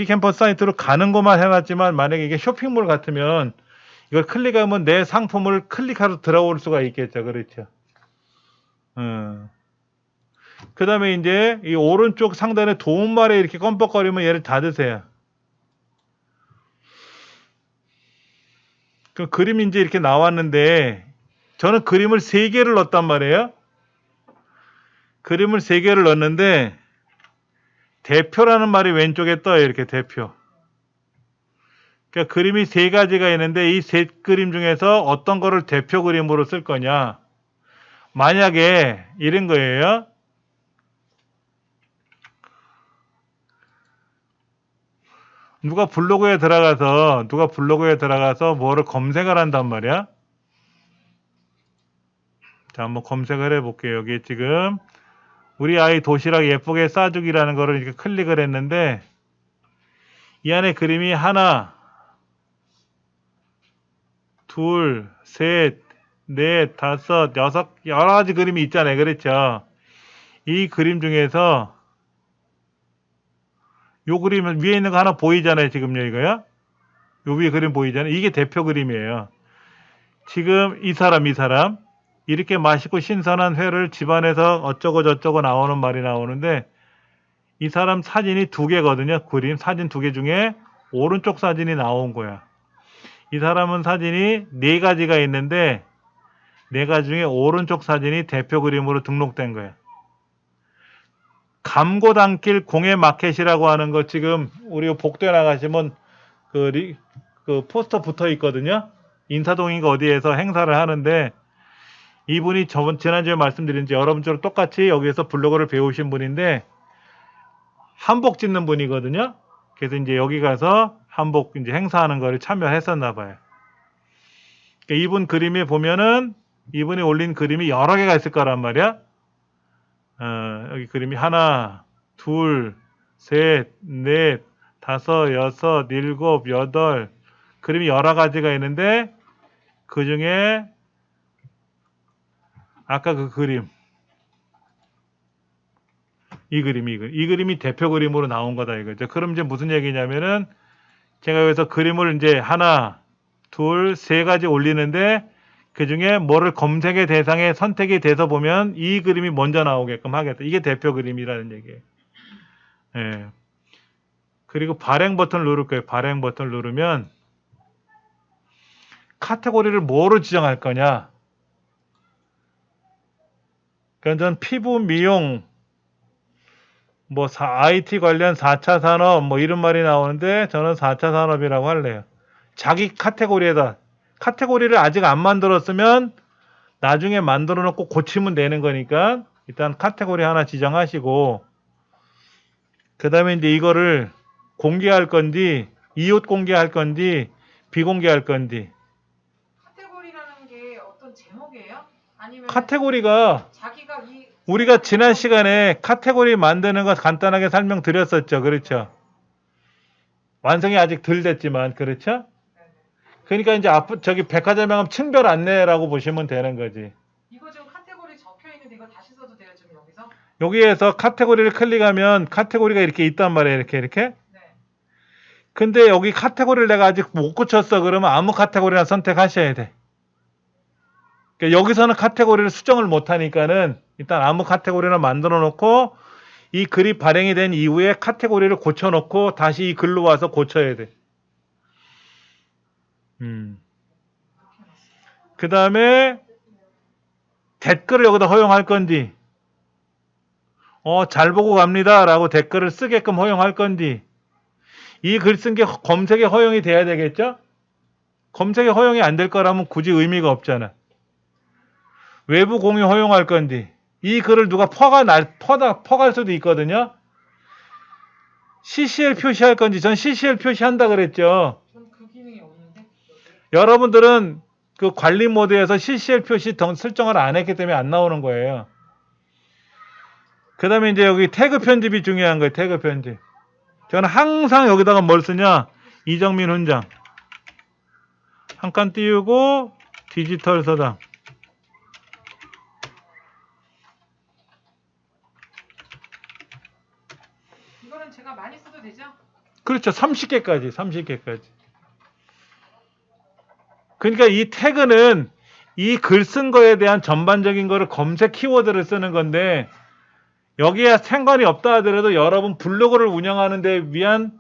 A: 캠퍼스 사이트로 가는 것만 해놨지만 만약에 이게 쇼핑몰 같으면 이걸 클릭하면 내 상품을 클릭하러 들어올 수가 있겠죠. 그렇죠. 그 다음에 이제 이 오른쪽 상단에 도움말에 이렇게 껌뻑거리면 얘를 닫으세요. 그 그림이 이제 이렇게 나왔는데 저는 그림을 3개를 넣었단 말이에요. 그림을 3개를 넣었는데 대표라는 말이 왼쪽에 떠요. 이렇게 대표. 그러니까 그림이 3가지가 있는데 이 3그림 중에서 어떤 거를 대표 그림으로 쓸 거냐. 만약에 이런 거예요. 누가 블로그에 들어가서 뭐를 검색을 한단 말이야. 자, 한번 검색을 해볼게요. 여기 지금 우리 아이 도시락 예쁘게 싸주기라는 거를 이렇게 클릭을 했는데 이 안에 그림이 하나, 둘, 셋, 넷, 다섯, 여섯, 여러 가지 그림이 있잖아요. 그렇죠? 이 그림 중에서 요 그림 위에 있는 거 하나 보이잖아요. 지금요, 이거요. 요 위에 그림 보이잖아요. 이게 대표 그림이에요. 지금 이 사람 이렇게 맛있고 신선한 회를 집안에서 어쩌고 저쩌고 나오는 말이 나오는데 이 사람 사진이 2개거든요. 그림 사진 2개 중에 오른쪽 사진이 나온 거야. 이 사람은 사진이 4가지가 있는데 4가지 중에 오른쪽 사진이 대표 그림으로 등록된 거야. 감고단길 공예 마켓이라고 하는 거 지금 우리 복도에 나가시면 그 포스터 붙어 있거든요. 인사동인가 어디에서 행사를 하는데 이분이 지난주에 말씀드린 여러분처럼 똑같이 여기에서 블로그를 배우신 분인데 한복 짓는 분이거든요. 그래서 이제 여기 가서 한복 이제 행사하는 거를 참여했었나 봐요. 그러니까 이분 그림에 보면은 이분이 올린 그림이 여러 개가 있을 거란 말이야. 여기 그림이 하나, 둘, 셋, 넷, 다섯, 여섯, 일곱, 여덟 그림이 여러 가지가 있는데 그 중에 아까 그 그림 이 그림이 대표 그림으로 나온 거다 이거죠. 그럼 이제 무슨 얘기냐면은 제가 여기서 그림을 이제 하나, 둘, 3가지 올리는데 그 중에 뭐를 검색의 대상에 선택이 돼서 보면 이 그림이 먼저 나오게끔 하겠다. 이게 대표 그림이라는 얘기예요. 예. 그리고 발행 버튼을 누를 거예요. 발행 버튼을 누르면 카테고리를 뭐로 지정할 거냐. 그러니까 전 피부 미용 뭐 IT 관련 4차 산업 뭐 이런 말이 나오는데 저는 4차 산업이라고 할래요. 자기 카테고리에다 카테고리를 아직 안 만들었으면 나중에 만들어 놓고 고치면 되는 거니까 일단 카테고리 하나 지정하시고, 그 다음에 이제 이거를 공개할 건지, 이웃 공개할 건지, 비공개할 건지.
B: 카테고리라는 게 어떤 제목이에요? 아니면
A: 카테고리가
B: 자기가 이
A: 우리가 지난 시간에 카테고리 만드는 거 간단하게 설명드렸었죠. 그렇죠? 완성이 아직 덜 됐지만, 그렇죠? 그러니까 이제 저기 백화점 명함 층별 안내라고 보시면 되는 거지.
B: 이거 지금 카테고리 적혀 있는데 이거 다시 써도 돼요, 지금 여기서?
A: 여기에서 카테고리를 클릭하면 카테고리가 이렇게 있단 말이에요. 이렇게.
B: 네.
A: 근데 여기 카테고리를 내가 아직 못 고쳤어. 그러면 아무 카테고리나 선택하셔야 돼. 그러니까 여기서는 카테고리를 수정을 못 하니까는 일단 아무 카테고리나 만들어 놓고 이 글이 발행이 된 이후에 카테고리를 고쳐 놓고 다시 이 글로 와서 고쳐야 돼. 그 다음에 댓글을 여기다 허용할 건지, 잘 보고 갑니다 라고 댓글을 쓰게끔 허용할 건지, 이 글 쓴 게 검색에 허용이 돼야 되겠죠? 검색에 허용이 안 될 거라면 굳이 의미가 없잖아. 외부 공유 허용할 건지, 이 글을 누가 퍼갈 수도 있거든요. CCL 표시할 건지, 전 CCL 표시한다 그랬죠.
B: 전 그 기능이 없는데.
A: 여러분들은 그 관리 모드에서 CCL 표시 설정을 안 했기 때문에 안 나오는 거예요. 그 다음에 이제 여기 태그 편집이 중요한 거예요. 태그 편집. 저는 항상 여기다가 뭘 쓰냐? 이정민 훈장. 한 칸 띄우고 디지털 서당.
B: 이거는 제가 많이 써도 되죠?
A: 그렇죠. 30개까지. 30개까지. 그러니까 이 태그는 이 글 쓴 거에 대한 전반적인 거를 검색 키워드를 쓰는 건데, 여기에 상관이 없다 하더라도 여러분 블로그를 운영하는 데 위한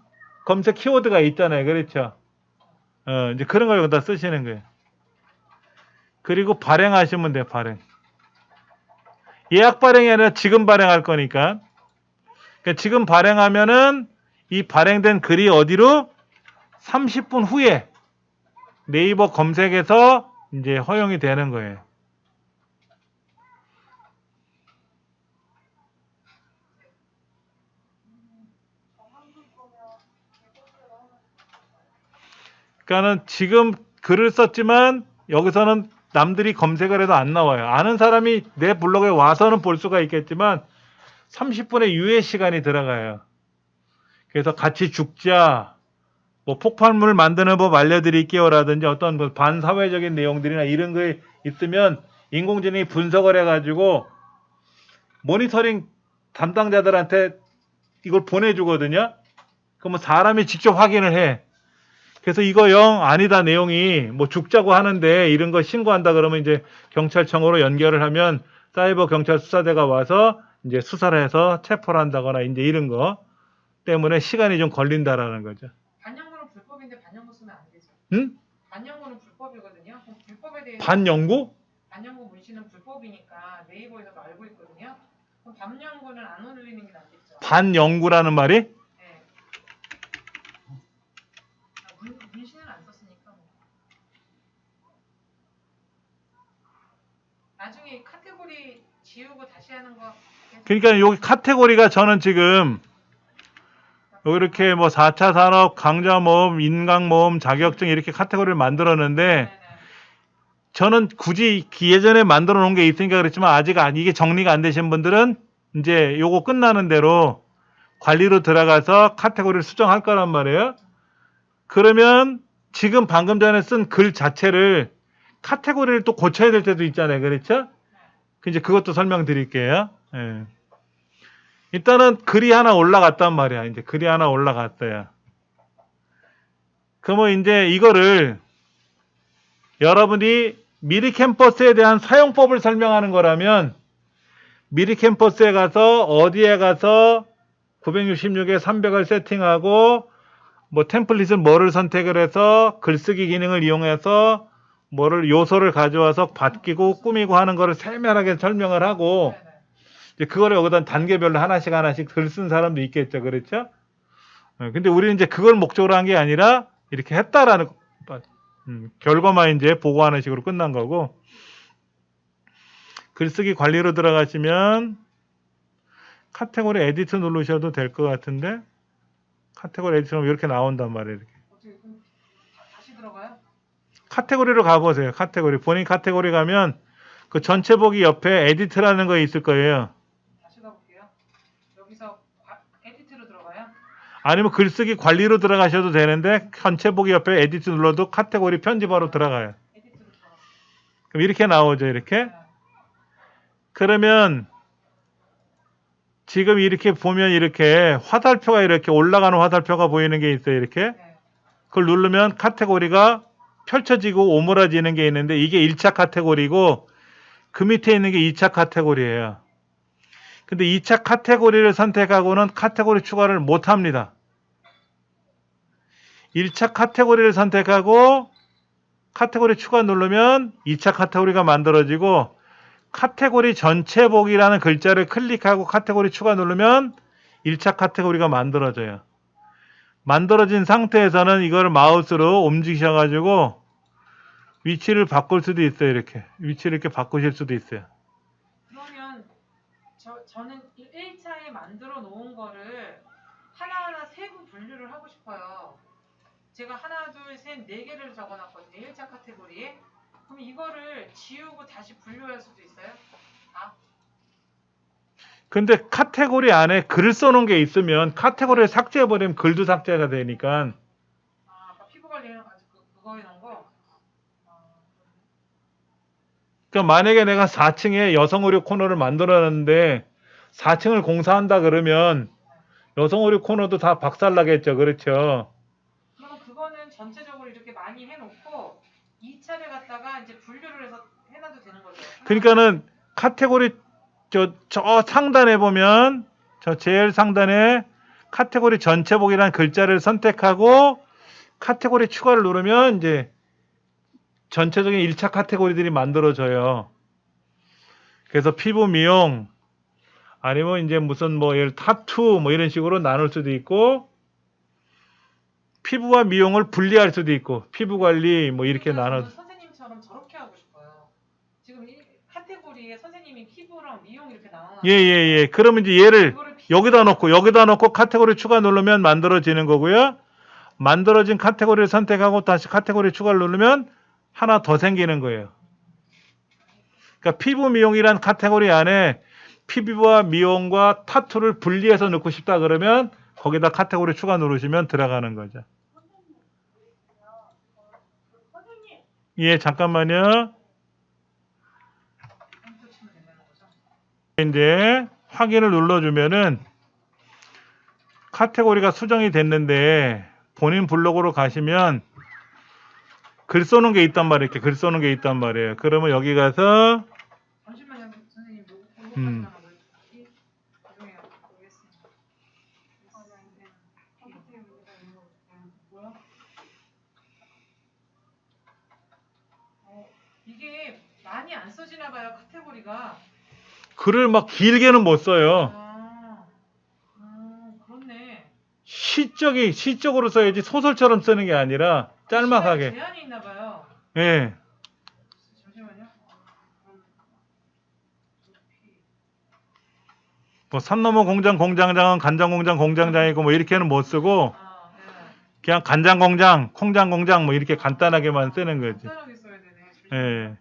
A: 검색 키워드가 있잖아요. 그렇죠? 이제 그런 걸 여기다 쓰시는 거예요. 그리고 발행하시면 돼요. 발행. 예약 발행이 아니라 지금 발행할 거니까. 그러니까 지금 발행하면은 이 발행된 글이 어디로? 30분 후에 네이버 검색에서 이제 허용이 되는 거예요. 그러니까는 지금 글을 썼지만 여기서는 남들이 검색을 해도 안 나와요. 아는 사람이 내 블로그에 와서는 볼 수가 있겠지만 30분의 유예 시간이 들어가요. 그래서 같이 죽자, 뭐 폭발물 만드는 법 알려드릴게요 라든지 어떤 뭐 반사회적인 내용들이나 이런 게 있으면 인공지능이 분석을 해가지고 모니터링 담당자들한테 이걸 보내주거든요. 그러면 사람이 직접 확인을 해. 그래서 이거 영 아니다 내용이 뭐 죽자고 하는데 이런 거 신고한다 그러면 이제 경찰청으로 연결을 하면 사이버 경찰 수사대가 와서 이제 수사를 해서 체포를 한다거나 이제 이런 거 때문에 시간이 좀 걸린다라는 거죠.
B: 반영구는 불법인데 반영구 쓰면 안 되죠.
A: 응?
B: 반영구는 불법이거든요. 그럼 불법에 대해서
A: 반영구?
B: 반영구 문신은 불법이니까 네이버에서도 알고 있거든요. 그럼 반영구는 안 올리는 게 낫겠죠.
A: 반영구라는 말이?
B: 네. 문신은 안 썼으니까. 뭐. 나중에 카테고리 지우고 다시 하는 거.
A: 그러니까 여기 카테고리가 저는 지금 여기 이렇게 뭐 4차 산업, 강좌모험, 인강모험, 자격증 이렇게 카테고리를 만들었는데
B: 네네.
A: 저는 굳이 예전에 만들어 놓은 게 있으니까 그렇지만 아직 이게 정리가 안 되신 분들은 이제 요거 끝나는 대로 관리로 들어가서 카테고리를 수정할 거란 말이에요. 그러면 지금 방금 전에 쓴 글 자체를 카테고리를 또 고쳐야 될 때도 있잖아요. 그렇죠? 이제 그것도 설명드릴게요. 예. 일단은 글이 하나 올라갔단 말이야. 이제 글이 하나 올라갔어요. 그러면 이제 이거를 여러분이 미리 캠퍼스에 대한 사용법을 설명하는 거라면 미리 캠퍼스에 가서 어디에 가서 966에 300을 세팅하고 뭐 템플릿을 뭐를 선택을 해서 글쓰기 기능을 이용해서 뭐를 요소를 가져와서 바뀌고 꾸미고 하는 거를 세밀하게 설명을 하고
B: 네네.
A: 이제 그거를 여기다 단계별로 하나씩 글 쓴 사람도 있겠죠. 그렇죠? 근데 우리는 이제 그걸 목적으로 한 게 아니라 이렇게 했다라는 결과만 이제 보고하는 식으로 끝난 거고 글쓰기 관리로 들어가시면 카테고리 에디트 누르셔도 될 것 같은데 카테고리 에디트 이렇게 나온단 말이에요. 이렇게.
B: 어떻게 그럼 다시 들어가요?
A: 카테고리로 가보세요. 카테고리. 본인 카테고리 가면 그 전체 보기 옆에 에디트라는 거 있을 거예요.
B: 다시 가볼게요. 여기서 에디트로 들어가요?
A: 아니면 글쓰기 관리로 들어가셔도 되는데 전체 보기 옆에 에디트 눌러도 카테고리 편집하러 들어가요.
B: 에디트로 들어갔어요.
A: 그럼 이렇게 나오죠. 이렇게.
B: 네.
A: 그러면 지금 이렇게 보면 이렇게 화살표가 이렇게 올라가는 화살표가 보이는 게 있어요. 이렇게.
B: 네.
A: 그걸 누르면 카테고리가 펼쳐지고 오므라지는 게 있는데 이게 1차 카테고리고 그 밑에 있는 게 2차 카테고리예요. 근데 2차 카테고리를 선택하고는 카테고리 추가를 못 합니다. 1차 카테고리를 선택하고 카테고리 추가 누르면 2차 카테고리가 만들어지고 카테고리 전체 보기라는 글자를 클릭하고 카테고리 추가 누르면 1차 카테고리가 만들어져요. 만들어진 상태에서는 이걸 마우스로 움직이셔가지고 위치를 바꿀 수도 있어요. 이렇게 위치를 이렇게 바꾸실 수도 있어요.
B: 그러면 저는 1차에 만들어 놓은 거를 하나하나 세부 분류를 하고 싶어요. 제가 하나, 둘, 셋, 네 개를 적어놨거든요. 1차 카테고리에. 그럼 이거를 지우고 다시 분류할 수도 있어요? 아,
A: 근데 카테고리 안에 글을 써놓은 게 있으면 카테고리를 삭제해버리면 글도 삭제가 되니까
B: 아까 피부 관리는 아직 그거 이런 거.
A: 그러니까 만약에 내가 4층에 여성 의료 코너를 만들어놨는데 4층을 공사한다 그러면 여성 의료 코너도 다 박살나겠죠. 그렇죠.
B: 그러면 그거는 전체적으로 이렇게 많이 해놓고 2차를 갖다가 이제 분류를 해서 해놔도 되는 거죠.
A: 그러니까는 카테고리 저 상단에 보면 저 제일 상단에 카테고리 전체 보기라는 글자를 선택하고 카테고리 추가를 누르면 이제 전체적인 1차 카테고리들이 만들어져요. 그래서 피부 미용 아니면 이제 무슨 뭐 예를 타투 뭐 이런 식으로 나눌 수도 있고 피부와 미용을 분리할 수도 있고 피부 관리 뭐 이렇게 나눠.
B: 저는 선생님처럼 저렇게 하고 싶어요. 지금 이 카테고리에 선생님이 피부랑 미용 이렇게 나와.
A: 예. 그러면 이제 얘를 여기다 놓고 카테고리 추가 누르면 만들어지는 거고요. 만들어진 카테고리를 선택하고 다시 카테고리 추가를 누르면 하나 더 생기는 거예요. 그러니까 피부 미용이란 카테고리 안에 피부와 미용과 타투를 분리해서 넣고 싶다 그러면 거기다 카테고리 추가 누르시면 들어가는 거죠. 예, 잠깐만요. 이제 확인을 눌러주면은 카테고리가 수정이 됐는데 본인 블로그로 가시면 글 써놓은 게 있단 말이에요. 이렇게 글 써놓은 게 있단 말이에요. 그러면 여기 가서
B: 잠시만요, 선생님.
A: 음.
B: 죄송해요. 모르겠습니다. 뭐야? 이게 많이 안 써지나 봐요, 카테고리가.
A: 글을 막 길게는 못 써요.
B: 그렇네.
A: 시적으로 써야지 소설처럼 쓰는 게 아니라 짤막하게.
B: 제한이 있나 봐요.
A: 예.
B: 잠시만요.
A: 뭐 산 넘어 공장장은 간장 공장장이고 뭐 이렇게는 못 쓰고
B: 네.
A: 그냥 간장 공장, 콩장 공장 뭐 이렇게 간단하게만 쓰는 거지.
B: 간단하게 써야 되네.
A: 예.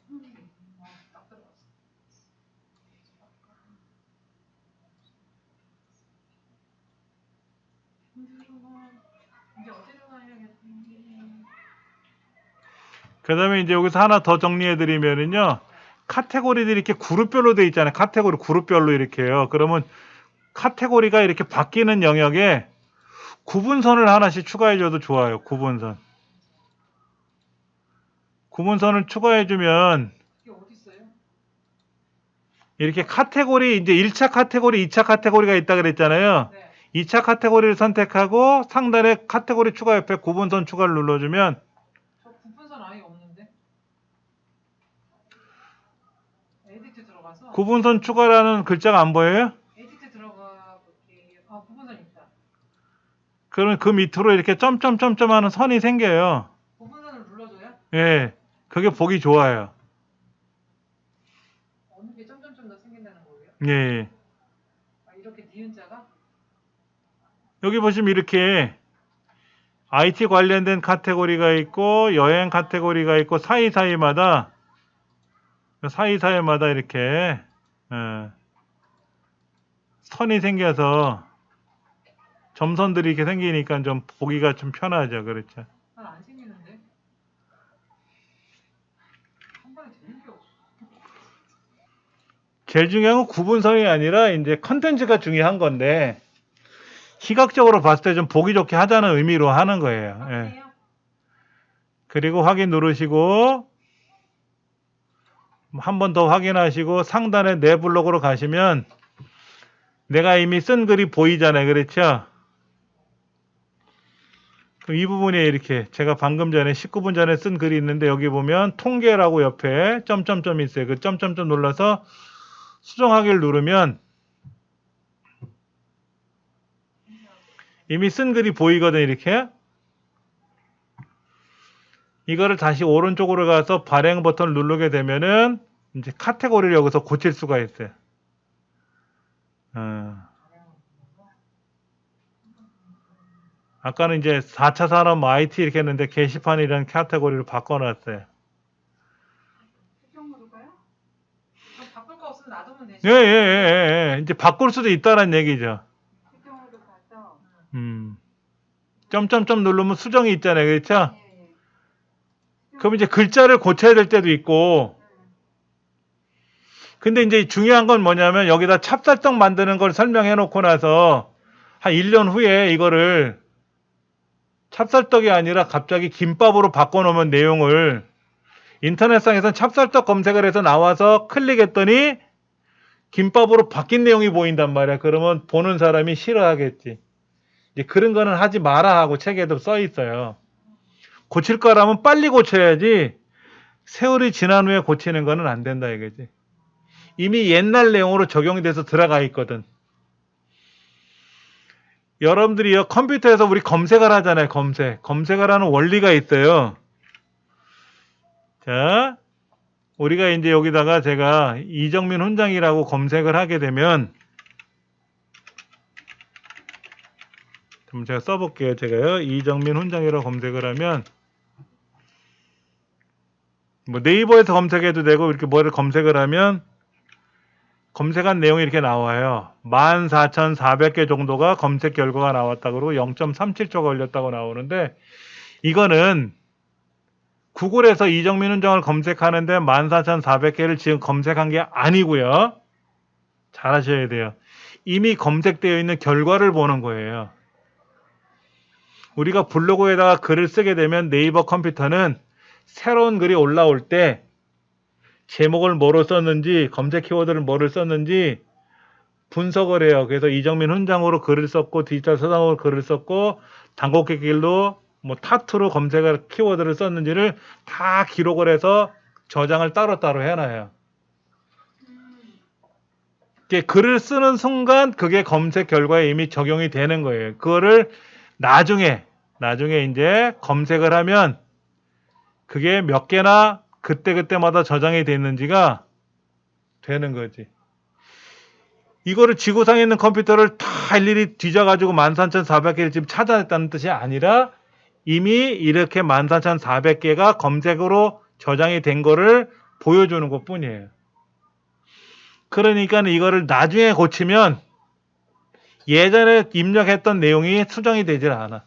B: 잠시만요. 딱 들어갔어. 이제 어디로 가야겠니?
A: 그다음에 이제 여기서 하나 더 정리해 드리면은요. 카테고리들이 이렇게 그룹별로 돼 있잖아요. 카테고리 그룹별로 이렇게요. 그러면 카테고리가 이렇게 바뀌는 영역에 구분선을 하나씩 추가해 줘도 좋아요. 구분선. 구분선을 추가해 주면
B: 이게 어디 있어요?
A: 이렇게 카테고리 이제 1차 카테고리, 2차 카테고리가 있다 그랬잖아요.
B: 네.
A: 2차 카테고리를 선택하고 상단에 카테고리 추가 옆에 구분선 추가를 눌러주면
B: 저 구분선 아예 없는데. 에디트 들어가서
A: 구분선 추가라는 글자가 안 보여요?
B: 에디트 들어가 볼게요. 아, 부분선 있다.
A: 그러면 그 밑으로 이렇게 점점점점 하는 선이 생겨요.
B: 부분선을 눌러줘요?
A: 예. 그게 보기 좋아요.
B: 어느 게 점점점 더 생긴다는 거예요?
A: 예.
B: 아, 이렇게 니은자가?
A: 여기 보시면 이렇게 IT 관련된 카테고리가 있고 여행 카테고리가 있고 사이사이마다 이렇게 선이 생겨서 점선들이 이렇게 생기니까 좀 보기가 좀 편하죠. 그렇죠.
B: 난 안 생기는데? 한 번에 되는 게 없어.
A: 제일 중요한 건 구분선이 아니라 이제 컨텐츠가 중요한 건데 시각적으로 봤을 때 좀 보기 좋게 하자는 의미로 하는 거예요. 예.
B: 확인해요?
A: 그리고 확인 누르시고 한 번 더 확인하시고 상단에 내 블록으로 가시면 내가 이미 쓴 글이 보이잖아요. 그렇죠? 그럼 이 부분에 이렇게 제가 방금 전에 19분 전에 쓴 글이 있는데 여기 보면 통계라고 옆에 점점점이 있어요. 그 점점점 눌러서 수정하기를 누르면 이미 쓴 글이 보이거든요. 이렇게. 이거를 다시 오른쪽으로 가서 발행 버튼을 누르게 되면은 이제 카테고리를 여기서 고칠 수가 있어요. 아까는 이제 4차 산업 IT 이렇게 했는데 게시판이라는 카테고리를 바꿔놨어요.
C: 수정으로 가요?
B: 그럼 바꿀 거 없으면 놔두면 되지.
A: 예. 이제 바꿀 수도 있다는 얘기죠.
C: 수정으로 가서
A: 점점점 누르면 수정이 있잖아요. 그렇죠?
C: 예.
A: 그럼 이제 글자를 고쳐야 될 때도 있고 근데 이제 중요한 건 뭐냐면 여기다 찹쌀떡 만드는 걸 설명해 놓고 나서 한 1년 후에 이거를 찹쌀떡이 아니라 갑자기 김밥으로 바꿔놓으면 내용을 인터넷상에서 찹쌀떡 검색을 해서 나와서 클릭했더니 김밥으로 바뀐 내용이 보인단 말이야. 그러면 보는 사람이 싫어하겠지. 이제 그런 거는 하지 마라 하고 책에도 써 있어요. 고칠 거라면 빨리 고쳐야지 세월이 지난 후에 고치는 거는 안 된다 이거지. 이미 옛날 내용으로 적용이 돼서 들어가 있거든. 여러분들이요 컴퓨터에서 우리 검색을 하잖아요. 검색을 하는 원리가 있어요. 자, 우리가 이제 여기다가 제가 이정민 훈장이라고 검색을 하게 되면 좀 제가 써볼게요. 제가요 이정민 훈장이라고 검색을 하면 뭐 네이버에서 검색해도 되고 이렇게 뭐를 검색을 하면 검색한 내용이 이렇게 나와요. 14,400개 정도가 검색 결과가 나왔다 그러고 0.37초 걸렸다고 나오는데 이거는 구글에서 이정민 훈장을 검색하는데 14,400개를 지금 검색한 게 아니고요. 잘 하셔야 돼요. 이미 검색되어 있는 결과를 보는 거예요. 우리가 블로그에다가 글을 쓰게 되면 네이버 컴퓨터는 새로운 글이 올라올 때 제목을 뭐로 썼는지 검색 키워드를 뭐를 썼는지 분석을 해요. 그래서 이정민 훈장으로 글을 썼고 디지털 서당으로 글을 썼고 단곡객길로 뭐 타투로 검색을 키워드를 썼는지를 다 기록을 해서 저장을 따로따로 해놔요. 글을 쓰는 순간 그게 검색 결과에 이미 적용이 되는 거예요. 그거를 나중에 이제 검색을 하면 그게 몇 개나 그때그때마다 저장이 됐는지가 되는 거지. 이거를 지구상에 있는 컴퓨터를 다 일일이 뒤져가지고 13,400개를 지금 찾아냈다는 뜻이 아니라 이미 이렇게 14,400개가 검색으로 저장이 된 거를 보여주는 것 뿐이에요. 그러니까 이거를 나중에 고치면 예전에 입력했던 내용이 수정이 되질 않아.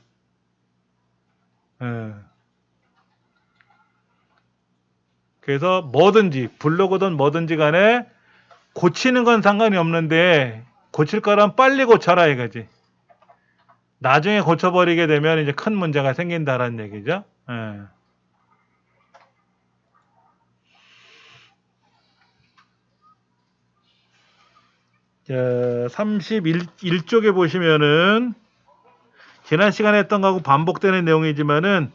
A: 그래서 뭐든지 블로그든 뭐든지 간에 고치는 건 상관이 없는데 고칠 거라면 빨리 고쳐라 이거지. 나중에 고쳐버리게 되면 이제 큰 문제가 생긴다라는 얘기죠. 31쪽에 보시면은 지난 시간에 했던 거하고 반복되는 내용이지만은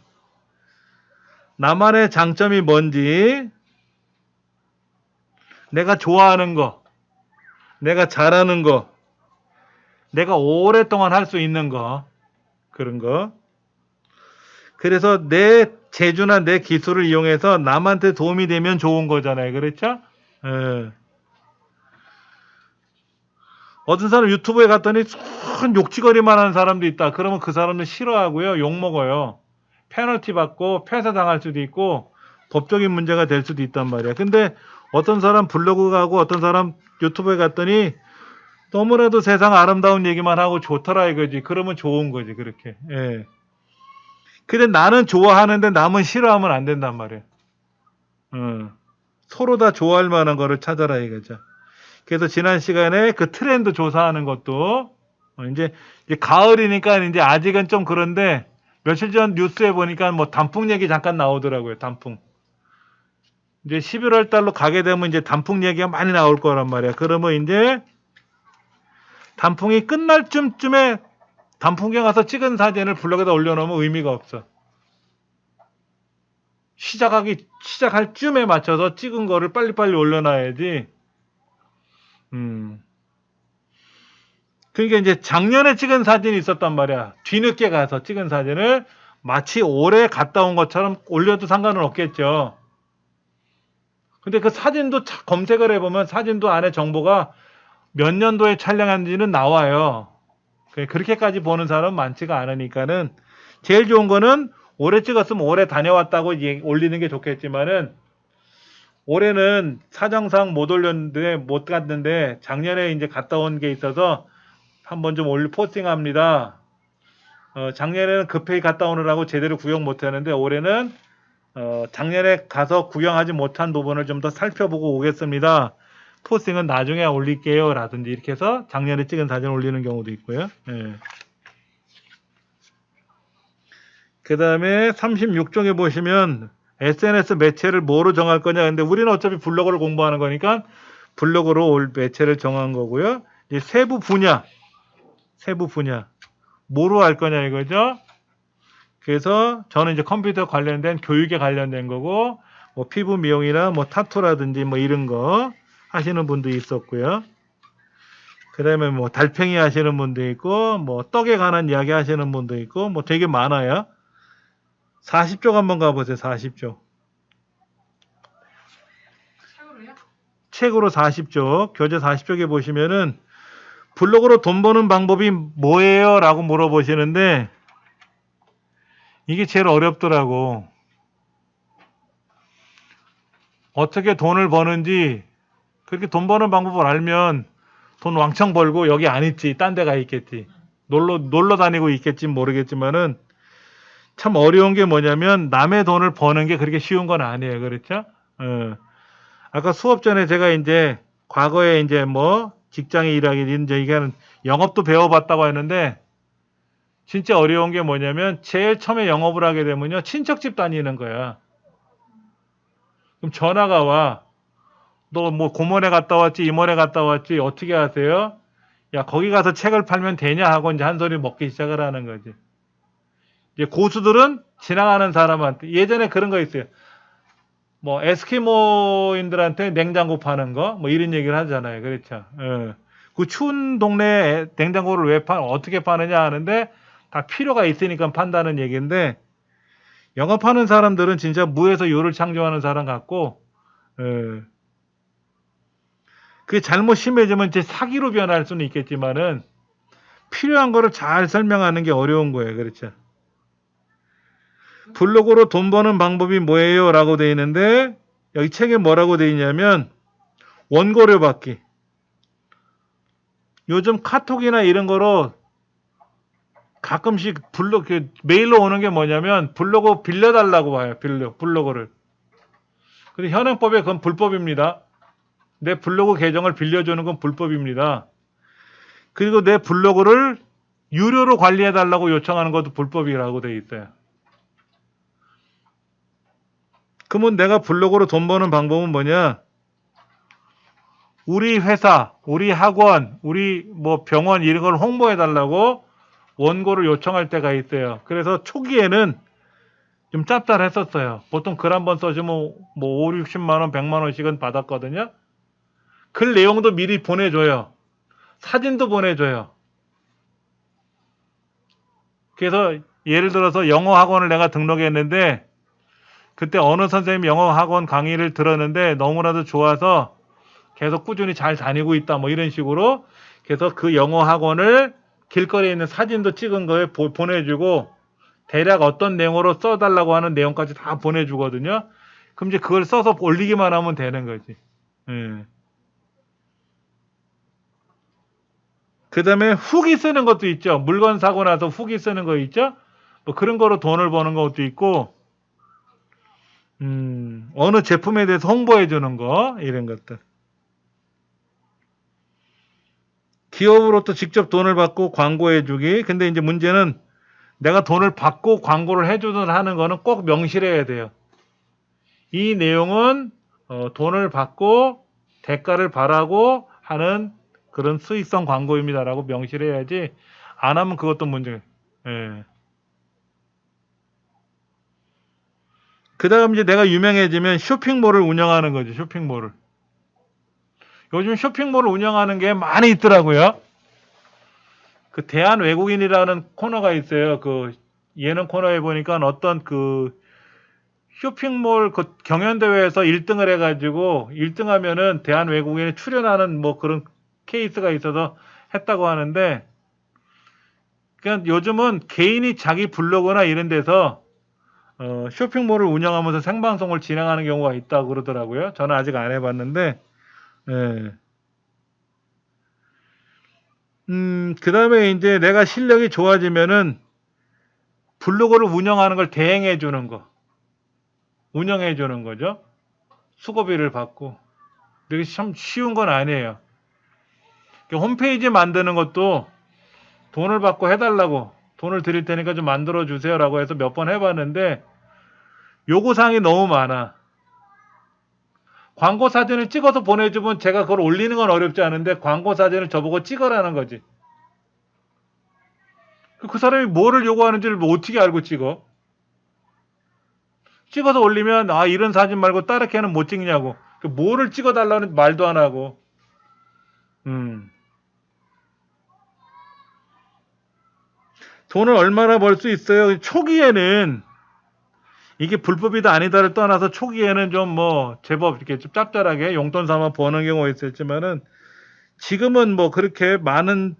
A: 나만의 장점이 뭔지 내가 좋아하는 거 내가 잘하는 거, 내가 오랫동안 할 수 있는 거, 그런 거. 그래서 내 재주나 내 기술을 이용해서 남한테 도움이 되면 좋은 거잖아요. 그렇죠? 예. 어떤 사람 유튜브에 갔더니 큰 욕지거리만 하는 사람도 있다. 그러면 그 사람은 싫어하고요. 욕먹어요. 페널티 받고 폐사당할 수도 있고 법적인 문제가 될 수도 있단 말이야. 근데 어떤 사람 블로그 가고 어떤 사람 유튜브에 갔더니 너무나도 세상 아름다운 얘기만 하고 좋더라 이거지. 그러면 좋은 거지. 그렇게. 예. 근데 나는 좋아하는데 남은 싫어하면 안 된단 말이야. 서로 다 좋아할 만한 거를 찾아라 이거죠. 그래서 지난 시간에 그 트렌드 조사하는 것도 이제 가을이니까 이제 아직은 좀 그런데 며칠 전 뉴스에 보니까 뭐 단풍 얘기 잠깐 나오더라고요. 단풍. 이제 11월 달로 가게 되면 이제 단풍 얘기가 많이 나올 거란 말이야. 그러면 이제 단풍이 끝날 쯤에 단풍에 가서 찍은 사진을 블로그에다 올려놓으면 의미가 없어. 시작할 쯤에 맞춰서 찍은 거를 빨리빨리 올려놔야지. 그러니까 이제 작년에 찍은 사진이 있었단 말이야. 뒤늦게 가서 찍은 사진을 마치 올해 갔다 온 것처럼 올려도 상관은 없겠죠. 근데 그 사진도 검색을 해보면 사진도 안에 정보가 몇 년도에 촬영한지는 나와요. 그렇게까지 보는 사람은 많지가 않으니까는 제일 좋은 거는 올해 찍었으면 올해 다녀왔다고 올리는 게 좋겠지만은 올해는 사정상 못 올렸는데 못 갔는데 작년에 이제 갔다 온 게 있어서 한번 좀 포스팅합니다. 작년에는 급하게 갔다 오느라고 제대로 구경 못 했는데 올해는 작년에 가서 구경하지 못한 부분을 좀 더 살펴보고 오겠습니다. 포스팅은 나중에 올릴게요 라든지 이렇게 해서 작년에 찍은 사진 올리는 경우도 있고요. 예. 그 다음에 36쪽에 보시면 SNS 매체를 뭐로 정할 거냐. 근데 우리는 어차피 블로그를 공부하는 거니까 블로그로 올 매체를 정한 거고요. 이제 세부 분야 뭐로 할 거냐 이거죠. 그래서 저는 이제 컴퓨터 관련된 교육에 관련된 거고 뭐 피부 미용이나 뭐 타투라든지 뭐 이런 거 하시는 분도 있었고요. 그 다음에 뭐 달팽이 하시는 분도 있고 뭐 떡에 관한 이야기 하시는 분도 있고 뭐 되게 많아요. 40쪽 한번 가보세요. 40쪽.
B: 책으로요?
A: 책으로 40쪽, 교재 40쪽에 보시면은 블로그로 돈 버는 방법이 뭐예요? 라고 물어보시는데 이게 제일 어렵더라고. 어떻게 돈을 버는지 그렇게 돈 버는 방법을 알면 돈 왕창 벌고 여기 안 있지. 딴 데 가 있겠지. 놀러 다니고 있겠지 모르겠지만은 참 어려운 게 뭐냐면 남의 돈을 버는 게 그렇게 쉬운 건 아니에요. 그렇죠? 아까 수업 전에 제가 이제 과거에 이제 뭐 직장에 일하기 이제 이게 영업도 배워봤다고 했는데 진짜 어려운 게 뭐냐면 제일 처음에 영업을 하게 되면요 친척집 다니는 거야. 그럼 전화가 와. 너 뭐 고모네 갔다 왔지 이모네 갔다 왔지 어떻게 하세요? 야 거기 가서 책을 팔면 되냐 하고 이제 한 소리 먹기 시작을 하는 거지. 이제 고수들은 지나가는 사람한테 예전에 그런 거 있어요. 뭐 에스키모인들한테 냉장고 파는 거 뭐 이런 얘기를 하잖아요. 그렇죠. 그 추운 동네에 냉장고를 어떻게 파느냐 하는데 다 필요가 있으니까 판다는 얘기인데 영업하는 사람들은 진짜 무에서 요를 창조하는 사람 같고 그게 잘못 심해지면 이제 사기로 변할 수는 있겠지만은 필요한 거를 잘 설명하는 게 어려운 거예요. 그렇죠. 블로그로 돈 버는 방법이 뭐예요? 라고 되어 있는데 여기 책에 뭐라고 되어 있냐면 원고료 받기. 요즘 카톡이나 이런 거로 가끔씩 메일로 오는 게 뭐냐면 블로그 빌려달라고 봐요. 블로그를. 근데 현행법에 그건 불법입니다. 내 블로그 계정을 빌려주는 건 불법입니다. 그리고 내 블로그를 유료로 관리해달라고 요청하는 것도 불법이라고 되어 있어요. 그러면 내가 블로그로 돈 버는 방법은 뭐냐? 우리 회사, 우리 학원, 우리 뭐 병원 이런 걸 홍보해달라고 원고를 요청할 때가 있어요. 그래서 초기에는 좀 짭짤했었어요. 보통 글 한 번 써주면 뭐 5, 60만 원, 100만 원씩은 받았거든요. 글 내용도 미리 보내줘요. 사진도 보내줘요. 그래서 예를 들어서 영어 학원을 내가 등록했는데 그때 어느 선생님 영어 학원 강의를 들었는데 너무나도 좋아서 계속 꾸준히 잘 다니고 있다 뭐 이런 식으로 그래서 그 영어 학원을 길거리에 있는 사진도 찍은 거에 보내주고 대략 어떤 내용으로 써달라고 하는 내용까지 다 보내주거든요. 그럼 이제 그걸 써서 올리기만 하면 되는 거지. 예. 그 다음에 후기 쓰는 것도 있죠. 물건 사고 나서 후기 쓰는 거 있죠. 뭐 그런 거로 돈을 버는 것도 있고, 어느 제품에 대해서 홍보해 주는 거, 이런 것들. 기업으로부터 직접 돈을 받고 광고해 주기. 근데 이제 문제는 내가 돈을 받고 광고를 해주든 하는 거는 꼭 명시해야 돼요. 이 내용은 돈을 받고 대가를 바라고 하는 그런 수익성 광고입니다라고 명시를 해야지 안 하면 그것도 문제예요. 예. 그 다음 이제 내가 유명해지면 쇼핑몰을 운영하는 거죠. 쇼핑몰을. 요즘 쇼핑몰을 운영하는 게 많이 있더라고요. 그 대한 외국인이라는 코너가 있어요. 그 예능 코너에 보니까 어떤 그 쇼핑몰 그 경연대회에서 1등을 해가지고 1등 하면은 대한 외국인이 출연하는 뭐 그런 케이스가 있어서 했다고 하는데 그냥 요즘은 개인이 자기 블로그나 이런 데서 쇼핑몰을 운영하면서 생방송을 진행하는 경우가 있다고 그러더라고요. 저는 아직 안 해봤는데, 예. 그 다음에 이제 내가 실력이 좋아지면은 블로그를 운영하는 걸 대행해 주는 거, 운영해 주는 거죠. 수고비를 받고. 이게 참 쉬운 건 아니에요. 홈페이지 만드는 것도 돈을 받고 해달라고, 돈을 드릴 테니까 좀 만들어 주세요라고 해서 몇 번 해봤는데, 요구사항이 너무 많아. 광고 사진을 찍어서 보내주면 제가 그걸 올리는 건 어렵지 않은데 광고 사진을 저보고 찍으라는 거지. 그 사람이 뭐를 요구하는지를 뭐 어떻게 알고 찍어? 찍어서 올리면 아 이런 사진 말고 다르게는 못 찍냐고. 뭐를 찍어달라는 말도 안 하고. 돈을 얼마나 벌 수 있어요? 초기에는 이게 불법이다 아니다를 떠나서 초기에는 좀 뭐 제법 이렇게 좀 짭짤하게 용돈 삼아 버는 경우가 있었지만은 지금은 뭐 그렇게 많은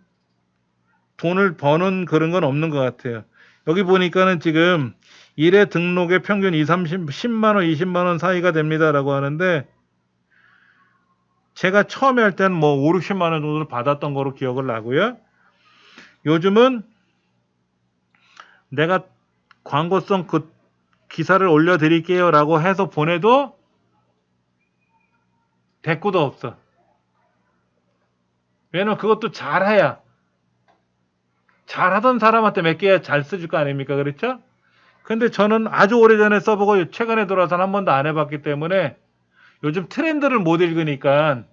A: 돈을 버는 그런 건 없는 것 같아요. 여기 보니까는 지금 1회 등록에 평균 2, 30, 10만 원, 20만 원 사이가 됩니다라고 하는데 제가 처음에 할 때는 뭐 5, 60만 원 정도를 받았던 거로 기억을 나고요. 요즘은 내가 광고성 그 기사를 올려드릴게요 라고 해서 보내도 대꾸도 없어. 왜냐면 그것도 잘해야 잘하던 사람한테 몇 개 잘 써줄 거 아닙니까? 그렇죠? 근데 저는 아주 오래전에 써보고 최근에 들어와서는 한 번도 안 해봤기 때문에 요즘 트렌드를 못 읽으니까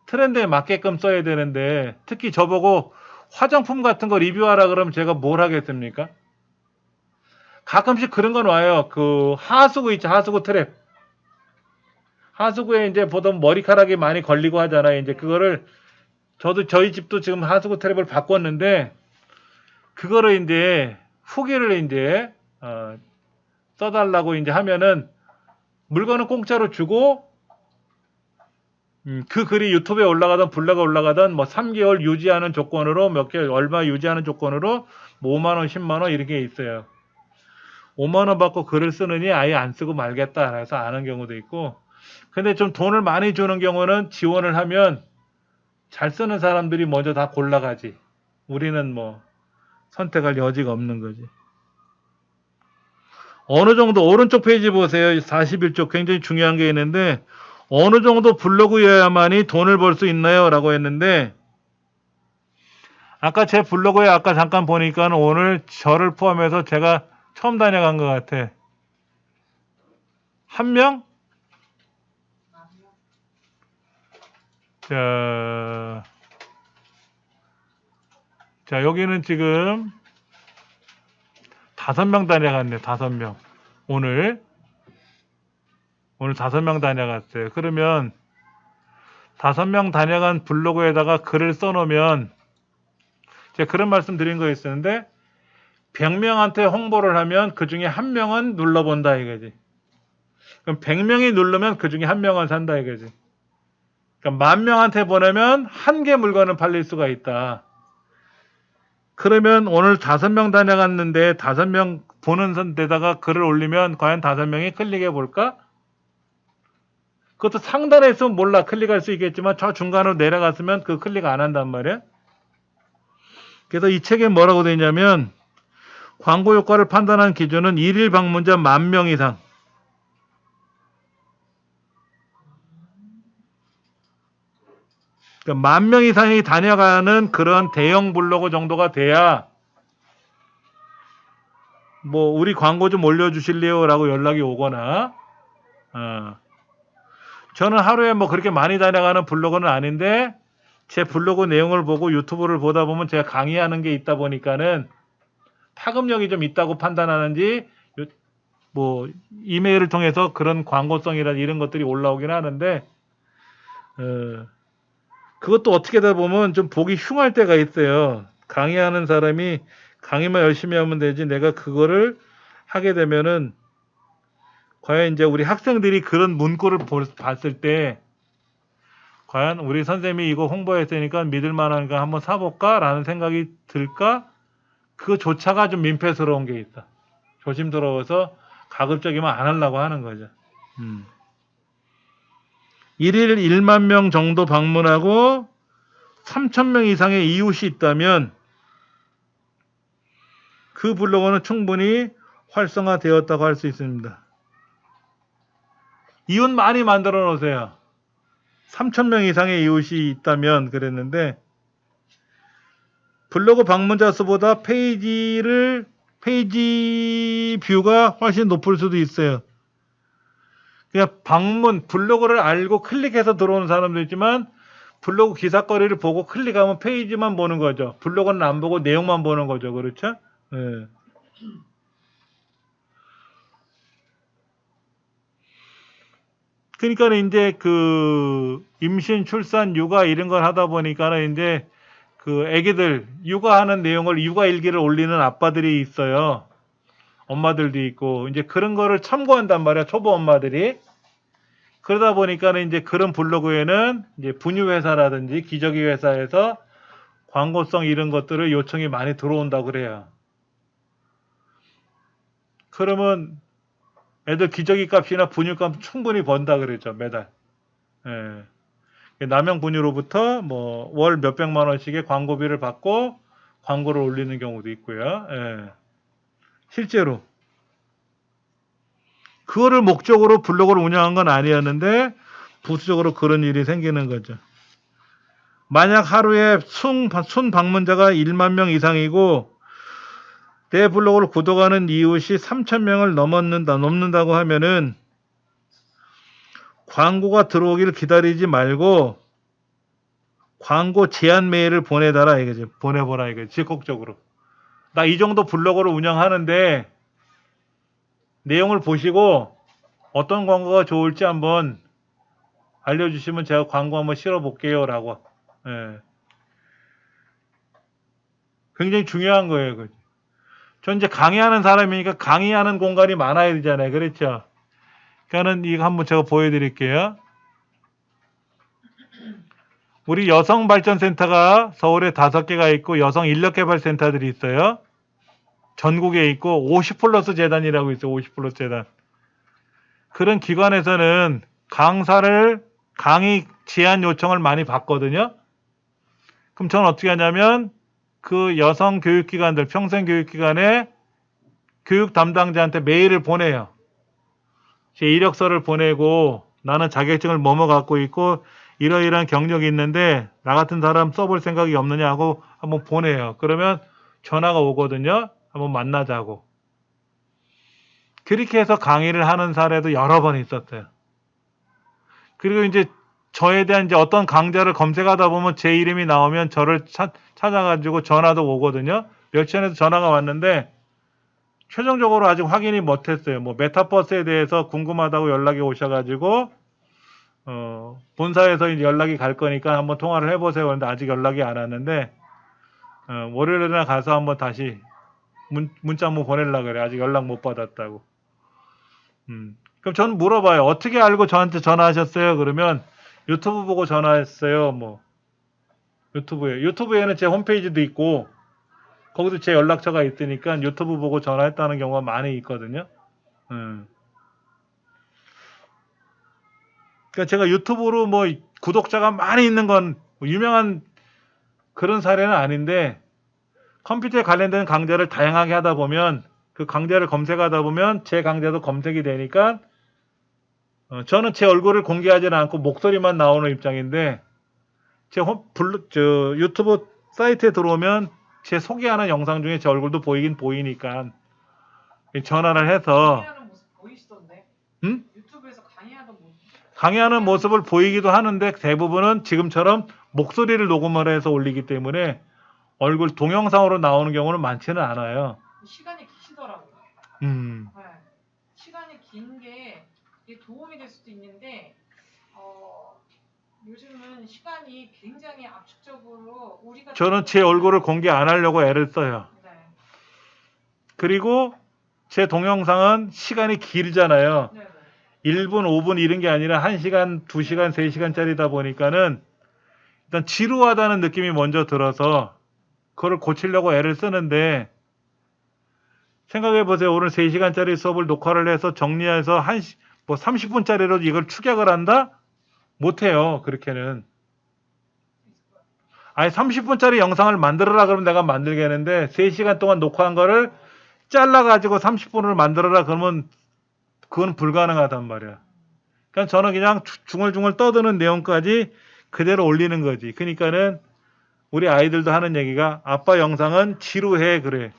A: 트렌드에 맞게끔 써야 되는데 특히 저보고 화장품 같은 거 리뷰하라 그러면 제가 뭘 하겠습니까? 가끔씩 그런 건 와요. 그 하수구 있죠. 하수구 트랩. 하수구에 이제 보통 머리카락이 많이 걸리고 하잖아요. 이제 그거를 저도 저희 집도 지금 하수구 트랩을 바꿨는데 그거를 이제 후기를 이제 써달라고 이제 하면은 물건은 공짜로 주고 그 글이 유튜브에 올라가던 블로그에 올라가던 뭐 3개월 유지하는 조건으로 몇 개월 얼마 유지하는 조건으로 뭐 5만 원, 10만 원 이렇게 있어요. 5만 원 받고 글을 쓰느니 아예 안 쓰고 말겠다 해서 안 하는 경우도 있고 근데 좀 돈을 많이 주는 경우는 지원을 하면 잘 쓰는 사람들이 먼저 다 골라가지. 우리는 뭐 선택할 여지가 없는 거지. 어느 정도 오른쪽 페이지 보세요. 41쪽 굉장히 중요한 게 있는데 어느 정도 블로그여야만이 돈을 벌 수 있나요? 라고 했는데 아까 제 블로그에 아까 잠깐 보니까 오늘 저를 포함해서 제가 처음 다녀간 것 같아. 한 명? 자, 여기는 지금 5명 다녀갔네. 5명. 오늘 5명 다녀갔어요. 그러면 5명 다녀간 블로그에다가 글을 써놓으면 제가 그런 말씀 드린 거 있었는데 100명한테 홍보를 하면 그 중에 1명은 눌러본다 이거지. 그럼 100명이 누르면 그 중에 1명은 산다 이거지. 그러니까 10,000명한테 보내면 1개 물건은 팔릴 수가 있다. 그러면 오늘 5명 다녀갔는데 5명 보는 데다가 글을 올리면 과연 5명이 클릭해 볼까? 그것도 상단에 있으면 몰라 클릭할 수 있겠지만 저 중간으로 내려갔으면 그 클릭 안 한단 말이야. 그래서 이 책에 뭐라고 되어 있냐면 광고 효과를 판단하는 기준은 일일 방문자 10,000명 이상. 그러니까 10,000명 이상이 다녀가는 그런 대형 블로그 정도가 돼야 뭐 우리 광고 좀 올려주실래요? 라고 연락이 오거나 저는 하루에 뭐 그렇게 많이 다녀가는 블로그는 아닌데 제 블로그 내용을 보고 유튜브를 보다 보면 제가 강의하는 게 있다 보니까는 파급력이 좀 있다고 판단하는지 뭐 이메일을 통해서 그런 광고성이라 이런 것들이 올라오긴 하는데 그것도 어떻게 다 보면 좀 보기 흉할 때가 있어요. 강의하는 사람이 강의만 열심히 하면 되지 내가 그거를 하게 되면은 과연 이제 우리 학생들이 그런 문구를 봤을 때 과연 우리 선생님이 이거 홍보했으니까 믿을 만한가 한번 사볼까? 라는 생각이 들까? 그조차가 좀 민폐스러운 게 있다. 조심스러워서 가급적이면 안 하려고 하는 거죠. 1일 10,000명 정도 방문하고 3,000명 이상의 이웃이 있다면 그 블로그는 충분히 활성화되었다고 할 수 있습니다. 이웃 많이 만들어 놓으세요. 3,000명 이상의 이웃이 있다면 그랬는데 블로그 방문자 수보다 페이지 뷰가 훨씬 높을 수도 있어요. 그냥 블로그를 알고 클릭해서 들어오는 사람도 있지만 블로그 기사거리를 보고 클릭하면 페이지만 보는 거죠. 블로그는 안 보고 내용만 보는 거죠. 그렇죠? 네. 그러니까 이제 그 임신, 출산, 육아 이런 걸 하다 보니까는 이제 그 애기들 육아하는 내용을 육아 일기를 올리는 아빠들이 있어요. 엄마들도 있고 이제 그런 거를 참고한단 말이야. 초보 엄마들이. 그러다 보니까는 이제 그런 블로그에는 이제 분유 회사라든지 기저귀 회사에서 광고성 이런 것들을 요청이 많이 들어온다고 그래요. 그러면 애들 기저귀 값이나 분유 값 충분히 번다 그랬죠. 매달. 예. 남양 분유로부터 뭐 월 몇백만 원씩의 광고비를 받고 광고를 올리는 경우도 있고요. 예. 실제로 그거를 목적으로 블로그를 운영한 건 아니었는데 부수적으로 그런 일이 생기는 거죠. 만약 하루에 순 방문자가 10,000명 이상이고 내 블로그를 구독하는 이웃이 3,000명을 넘는다고 하면은 광고가 들어오기를 기다리지 말고 광고 제안 메일을 보내달라 이거지. 보내보라 이거지. 적극적으로. 나 이 정도 블로그를 운영하는데 내용을 보시고 어떤 광고가 좋을지 한번 알려주시면 제가 광고 한번 실어볼게요 라고. 예. 굉장히 중요한 거예요. 전 이제 강의하는 사람이니까 강의하는 공간이 많아야 되잖아요. 그렇죠? 그러니까는 이거 한번 제가 보여드릴게요. 우리 여성발전센터가 서울에 5개가 있고 여성 인력개발센터들이 있어요. 전국에 있고 50플러스 재단이라고 있어요. 50플러스 재단. 그런 기관에서는 강의 제안 요청을 많이 받거든요. 그럼 저는 어떻게 하냐면 그 여성 교육기관들, 평생교육기관에 교육 담당자한테 메일을 보내요. 제 이력서를 보내고 나는 자격증을 뭐뭐 갖고 있고 이러이러한 경력이 있는데 나 같은 사람 써볼 생각이 없느냐 하고 한번 보내요. 그러면 전화가 오거든요. 한번 만나자고. 그렇게 해서 강의를 하는 사례도 여러 번 있었어요. 그리고 이제 저에 대한 이제 어떤 강좌를 검색하다 보면 제 이름이 나오면 저를 찾아가지고 전화도 오거든요. 며칠 전에도 전화가 왔는데 최종적으로 아직 확인이 못했어요. 뭐 메타버스에 대해서 궁금하다고 연락이 오셔가지고 본사에서 이제 연락이 갈 거니까 한번 통화를 해보세요. 그런데 아직 연락이 안 왔는데, 월요일이나 가서 한번 다시 문자 한번 보내려고 그래. 아직 연락 못 받았다고. 그럼 저는 물어봐요. 어떻게 알고 저한테 전화하셨어요? 그러면 유튜브 보고 전화했어요. 뭐, 유튜브에는 제 홈페이지도 있고, 거기도 제 연락처가 있으니까 유튜브 보고 전화했다는 경우가 많이 있거든요. 그러니까 제가 유튜브로 뭐 구독자가 많이 있는 건뭐 유명한 그런 사례는 아닌데, 컴퓨터에 관련된 강좌를 다양하게 하다 보면 그 강좌를 검색하다 보면 제 강좌도 검색이 되니까 저는 제 얼굴을 공개하지는 않고 목소리만 나오는 입장인데, 유튜브 사이트에 들어오면 제 소개하는 영상 중에 제 얼굴도 보이긴 보이니까 전화를 해서
B: 강의하는 모습 보이시던데.
A: 음?
B: 유튜브에서 강의하던 모습.
A: 강의하는 모습을 보이기도 하는데 대부분은 지금처럼 목소리를 녹음을 해서 올리기 때문에 얼굴 동영상으로 나오는 경우는 많지는 않아요.
B: 시간이 기시더라고요.
A: 음.
B: 네. 시간이 긴 게 도움이 될 수도 있는데, 요즘은 시간이 굉장히 압축적으로 우리가
A: 저는 제 얼굴을 공개 안 하려고 애를 써요.
B: 네.
A: 그리고 제 동영상은 시간이 길잖아요.
B: 네, 네.
A: 1분, 5분 이런 게 아니라 1시간, 2시간, 3시간짜리다 보니까는 일단 지루하다는 느낌이 먼저 들어서 그걸 고치려고 애를 쓰는데, 생각해 보세요. 오늘 3시간짜리 수업을 녹화를 해서 정리해서 30분짜리로 이걸 축약을 한다? 못해요. 그렇게는. 아니 30분짜리 영상을 만들어라 그러면 내가 만들겠는데 3시간 동안 녹화한 거를 잘라가지고 30분을 만들어라 그러면 그건 불가능하단 말이야. 그러니까 저는 그냥 중얼중얼 떠드는 내용까지 그대로 올리는 거지. 그러니까는 우리 아이들도 하는 얘기가 아빠 영상은 지루해 그래.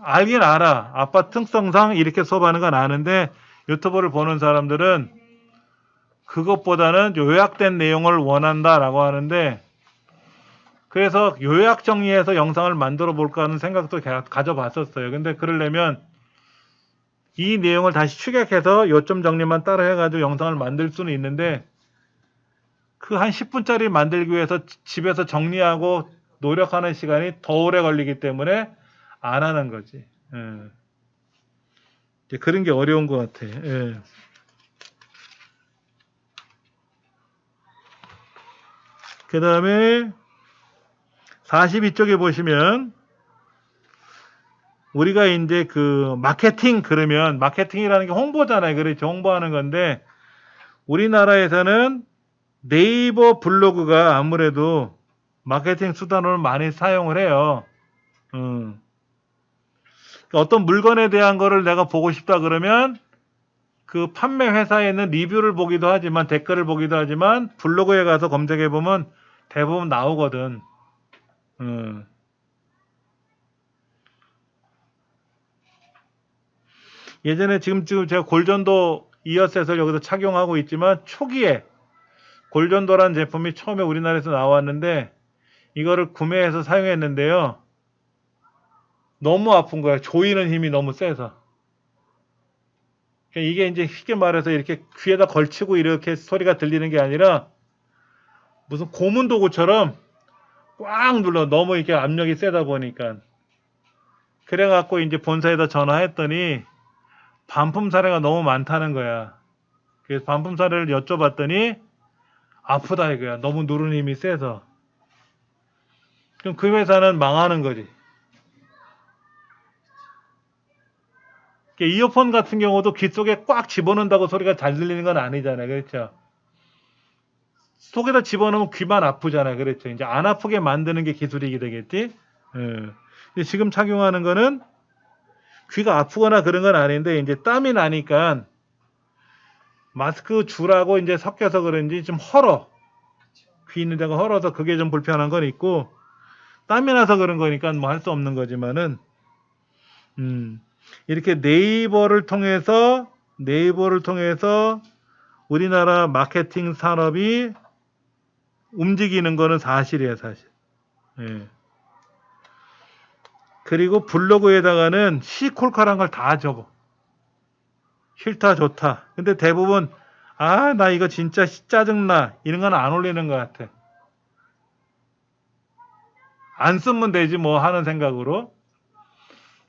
A: 알긴 알아. 아빠 특성상 이렇게 수업하는 건 아는데 유튜브를 보는 사람들은 그것보다는 요약된 내용을 원한다라고 하는데, 그래서 요약 정리해서 영상을 만들어 볼까 하는 생각도 가져봤었어요. 근데 그러려면 이 내용을 다시 축약해서 요점 정리만 따로 해가지고 영상을 만들 수는 있는데, 그 한 10분짜리 만들기 위해서 집에서 정리하고 노력하는 시간이 더 오래 걸리기 때문에 안 하는 거지. 이제 그런 게 어려운 것 같아. 예. 그 다음에 42쪽에 보시면 우리가 이제 그 마케팅 그러면 마케팅이라는 게 홍보잖아요. 그렇죠. 홍보하는 건데 우리나라에서는 네이버 블로그가 아무래도 마케팅 수단으로 많이 사용을 해요. 그러니까 어떤 물건에 대한 거를 내가 보고 싶다 그러면 그 판매 회사에 있는 리뷰를 보기도 하지만 댓글을 보기도 하지만 블로그에 가서 검색해 보면 대부분 나오거든. 예전에 지금 제가 골전도 이어셋을 여기서 착용하고 있지만 초기에 골전도라는 제품이 처음에 우리나라에서 나왔는데 이거를 구매해서 사용했는데요. 너무 아픈 거야. 조이는 힘이 너무 세서. 이게 이제 쉽게 말해서 이렇게 귀에다 걸치고 이렇게 소리가 들리는 게 아니라 무슨 고문 도구처럼 꽉 눌러. 너무 이렇게 압력이 세다 보니까. 그래갖고 이제 본사에다 전화했더니 반품 사례가 너무 많다는 거야. 그래서 반품 사례를 여쭤봤더니 아프다 이거야. 너무 누르는 힘이 세서. 그럼 그 회사는 망하는 거지. 이어폰 같은 경우도 귀 속에 꽉 집어넣는다고 소리가 잘 들리는 건 아니잖아요. 그렇죠? 속에다 집어넣으면 귀만 아프잖아요. 그렇죠? 이제 안 아프게 만드는 게 기술이게 되겠지? 근데 지금 착용하는 거는 귀가 아프거나 그런 건 아닌데 이제 땀이 나니까 마스크 줄하고 이제 섞여서 그런지 좀 헐어. 귀 있는 데가 헐어서 그게 좀 불편한 건 있고, 땀이 나서 그런 거니까 뭐 할 수 없는 거지만은, 이렇게 네이버를 통해서 우리나라 마케팅 산업이 움직이는 거는 사실이에요, 사실. 예. 그리고 블로그에다가는 시콜카란 걸 다 적어. 싫다, 좋다. 근데 대부분 아, 나 이거 진짜 짜증나. 이런 건 안 올리는 것 같아. 안 쓰면 되지 뭐 하는 생각으로.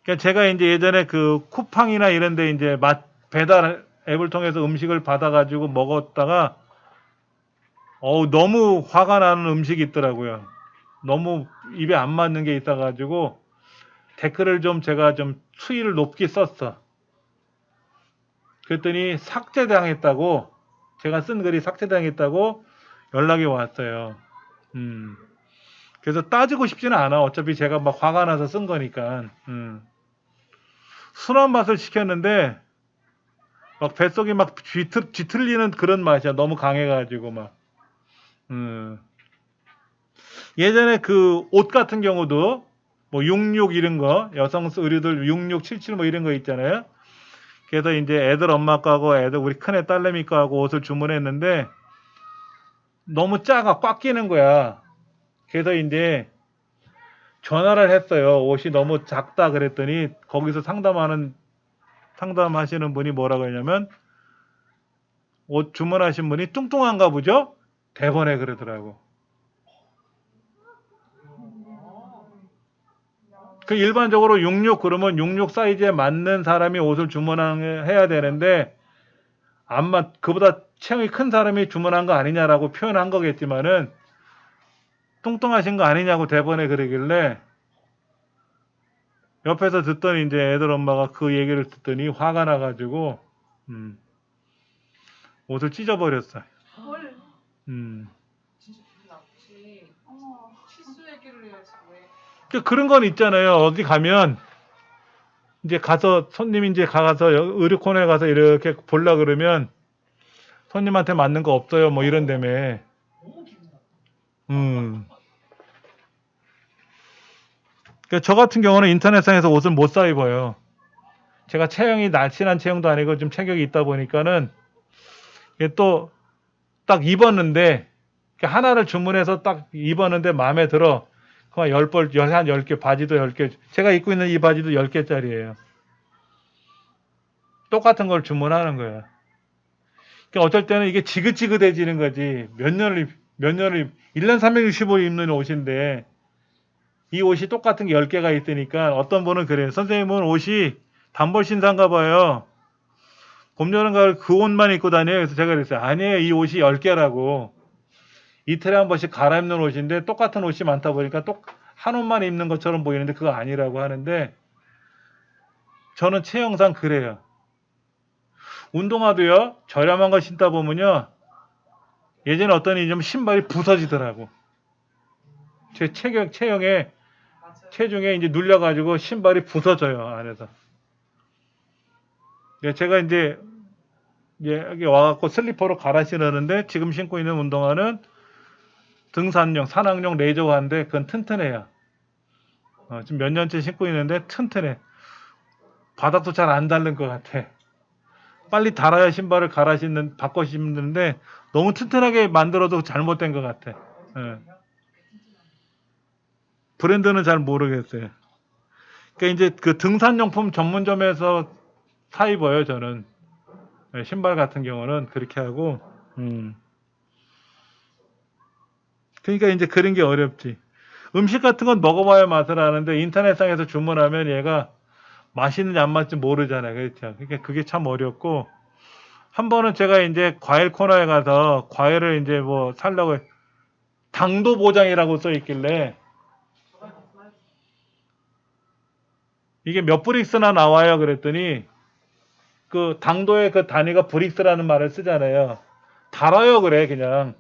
A: 그러니까 제가 이제 예전에 그 쿠팡이나 이런 데 이제 배달 앱을 통해서 음식을 받아가지고 먹었다가 너무 화가 나는 음식이 있더라고요. 너무 입에 안 맞는 게 있어가지고 댓글을 좀 제가 좀 수위를 높게 썼어. 그랬더니 삭제당했다고, 제가 쓴 글이 삭제당했다고 연락이 왔어요. 그래서 따지고 싶지는 않아. 어차피 제가 막 화가 나서 쓴 거니까. 순한 맛을 시켰는데 막 뱃속이 막 뒤틀리는 그런 맛이야. 너무 강해가지고 막. 예전에 그 옷 같은 경우도 뭐 66 이런 거, 여성 의류들 66, 77 뭐 이런 거 있잖아요. 그래서 이제 애들 엄마 거하고 애들 우리 큰애 딸내미 거하고 옷을 주문했는데 너무 작아, 꽉 끼는 거야. 그래서 이제 전화를 했어요. 옷이 너무 작다 그랬더니 거기서 상담하시는 분이 뭐라고 했냐면 옷 주문하신 분이 뚱뚱한가 보죠? 대번에 그러더라고. 그 일반적으로 66 그러면 66 사이즈에 맞는 사람이 옷을 주문해야 되는데 그보다 체형이 큰 사람이 주문한 거 아니냐라고 표현한 거겠지만은 뚱뚱하신 거 아니냐고 대번에 그러길래 옆에서 듣더니 이제 애들 엄마가 그 얘기를 듣더니 화가 나가지고 옷을 찢어버렸어요.
C: 헐.
B: 진짜 기분 나쁘지.
C: 어머.
B: 실수 얘기를 해야지 왜.
A: 그런 건 있잖아요. 어디 가면 이제 가서 손님이 이제 가서 의류 코너에 가서 이렇게 볼라 그러면 손님한테 맞는 거 없어요. 뭐 이런다며.
B: 너무 기분 나빠.
A: 그러니까 저 같은 경우는 인터넷상에서 옷을 못 사 입어요. 제가 체형이 날씬한 체형도 아니고 좀 체격이 있다 보니까는 이게 또 딱 입었는데 하나를 주문해서 딱 입었는데 마음에 들어. 그만 10벌, 한 10개, 바지도 10개. 제가 입고 있는 이 바지도 10개짜리예요. 똑같은 걸 주문하는 거예요. 그러니까 어쩔 때는 이게 지긋지긋해지는 거지. 몇 년을 1년 365일 입는 옷인데 이 옷이 똑같은 게 10개가 있으니까 어떤 분은 그래요. 선생님은 옷이 단벌 신사인가 봐요. 봄, 여름, 가을 그 옷만 입고 다녀요. 그래서 제가 그랬어요. 아니에요. 이 옷이 10개라고. 이틀에 한 번씩 갈아입는 옷인데 똑같은 옷이 많다 보니까 한 옷만 입는 것처럼 보이는데 그거 아니라고 하는데 저는 체형상 그래요. 운동화도요. 저렴한 거 신다 보면요. 예전에 어떤 일이 좀 신발이 부서지더라고. 제 체형에
B: 맞아요.
A: 체중에 이제 눌려가지고 신발이 부서져요. 안에서. 제가 이제 여기 와갖고 슬리퍼로 갈아 신었는데 지금 신고 있는 운동화는 등산용, 산악용 레저화인데 그건 튼튼해요. 지금 몇 년째 신고 있는데 튼튼해. 바닥도 잘 안 닳는 것 같아. 빨리 닳아야 신발을 바꿔 신는데 너무 튼튼하게 만들어도 잘못된 것 같아. 예. 브랜드는 잘 모르겠어요. 그러니까 이제 그 등산용품 전문점에서 사 입어요, 저는. 예, 신발 같은 경우는 그렇게 하고, 그러니까 이제 그런 게 어렵지. 음식 같은 건 먹어봐야 맛을 아는데 인터넷상에서 주문하면 얘가 맛있는지 안 맛있는지 모르잖아요. 그렇죠. 그러니까 그게 참 어렵고, 한 번은 제가 이제 과일 코너에 가서 과일을 이제 뭐 살려고 당도 보장이라고 써 있길래 이게 몇 브릭스나 나와요 그랬더니 그 당도의 그 단위가 브릭스라는 말을 쓰잖아요. 달아요 그래 그냥.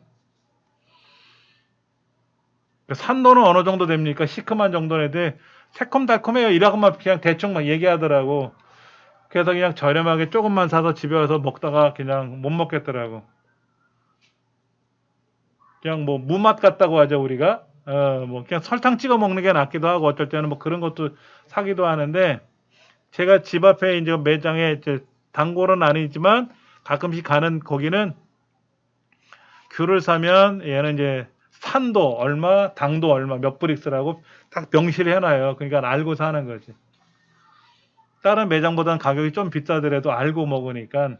A: 산도는 어느 정도 됩니까? 시큼한 정도인데 새콤달콤해요. 이라고만 그냥 대충 막 얘기하더라고. 그래서 그냥 저렴하게 조금만 사서 집에 와서 먹다가 그냥 못 먹겠더라고. 그냥 뭐 무맛 같다고 하죠 우리가. 뭐 그냥 설탕 찍어 먹는 게 낫기도 하고 어쩔 때는 뭐 그런 것도 사기도 하는데 제가 집 앞에 이제 매장에 이제 단골은 아니지만 가끔씩 가는 거기는 귤을 사면 얘는 이제 산도 얼마, 당도 얼마, 몇 브릭스라고 딱 명시를 해놔요. 그러니까 알고 사는 거지. 다른 매장보다는 가격이 좀 비싸더라도 알고 먹으니까.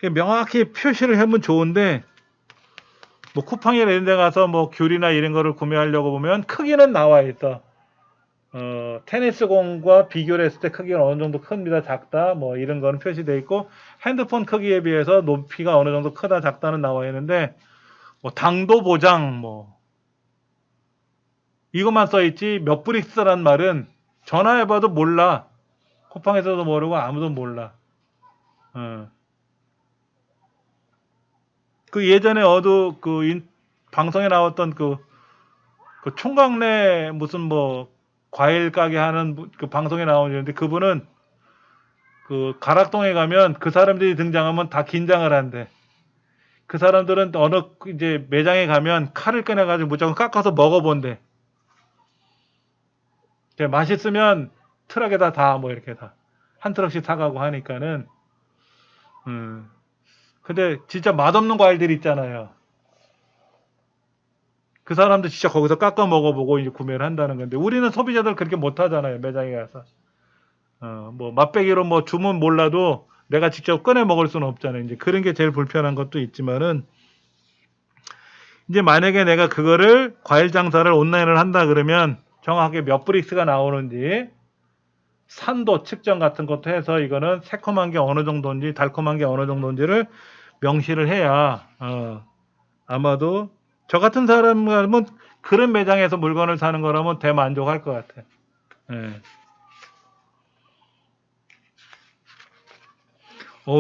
A: 명확히 표시를 하면 좋은데 뭐 쿠팡이나 이런 데 가서 뭐 귤이나 이런 거를 구매하려고 보면 크기는 나와 있어. 테니스 공과 비교를 했을 때 크기가 어느 정도 큽니다, 작다, 뭐 이런 거는 표시되어 있고, 핸드폰 크기에 비해서 높이가 어느 정도 크다, 작다는 나와 있는데, 뭐 당도 보장, 뭐 이것만 써 있지 몇 브릭스란 말은 전화해봐도 몰라. 쿠팡에서도 모르고 아무도 몰라. 그 예전에 방송에 나왔던 그 총각내 무슨 뭐 과일 가게 하는 그 방송에 나오는데, 그분은 그 가락동에 가면 그 사람들이 등장하면 다 긴장을 한대. 그 사람들은 어느 이제 매장에 가면 칼을 꺼내가지고 무조건 깎아서 먹어본대. 맛있으면 트럭에다 다 뭐 이렇게 다 한 트럭씩 사가고 하니까는. 근데 진짜 맛없는 과일들이 있잖아요. 그 사람들 진짜 거기서 깎아 먹어보고 이제 구매를 한다는 건데, 우리는 소비자들 그렇게 못 하잖아요, 매장에 가서. 뭐 맛배기로 뭐 주문 몰라도 내가 직접 꺼내 먹을 수는 없잖아요. 이제 그런 게 제일 불편한 것도 있지만은, 이제 만약에 내가 그거를 과일 장사를 온라인을 한다 그러면 정확하게 몇 브릭스가 나오는지 산도 측정 같은 것도 해서 이거는 새콤한 게 어느 정도인지 달콤한 게 어느 정도인지를 명시를 해야 아마도 저 같은 사람은 그런 매장에서 물건을 사는 거라면 대만족할 것 같아. 예.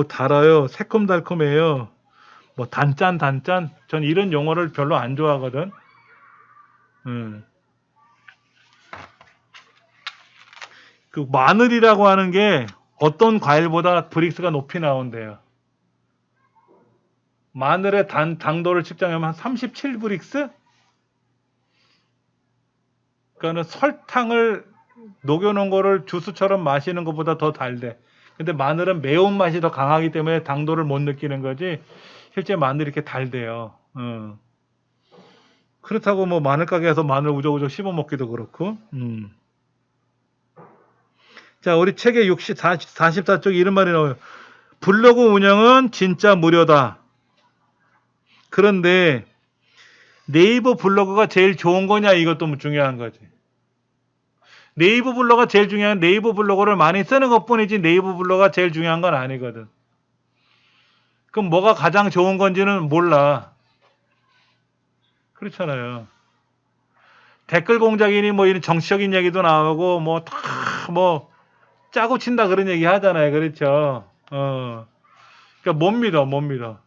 A: 달아요. 새콤달콤해요. 뭐 단짠. 전 이런 용어를 별로 안 좋아하거든. 그 마늘이라고 하는 게 어떤 과일보다 브릭스가 높이 나온대요. 마늘의 당도를 측정하면 한 37브릭스? 그러니까는 설탕을 녹여놓은 거를 주스처럼 마시는 것보다 더 달대. 근데 마늘은 매운맛이 더 강하기 때문에 당도를 못 느끼는 거지, 실제 마늘이 이렇게 달대요. 그렇다고 뭐 마늘 가게에서 마늘 우적우적 씹어 먹기도 그렇고. 자, 우리 책에 44쪽 이런 말이 나와요. 블로그 운영은 진짜 무료다. 그런데 네이버 블로그가 제일 좋은 거냐, 이것도 중요한 거지. 네이버 블로그가 제일 중요한, 네이버 블로그를 많이 쓰는 것뿐이지 네이버 블로그가 제일 중요한 건 아니거든. 그럼 뭐가 가장 좋은 건지는 몰라. 그렇잖아요. 댓글 공작이니 뭐 이런 정치적인 얘기도 나오고 뭐 다 뭐 짜고 친다 그런 얘기 하잖아요. 그렇죠. 그러니까 못 믿어.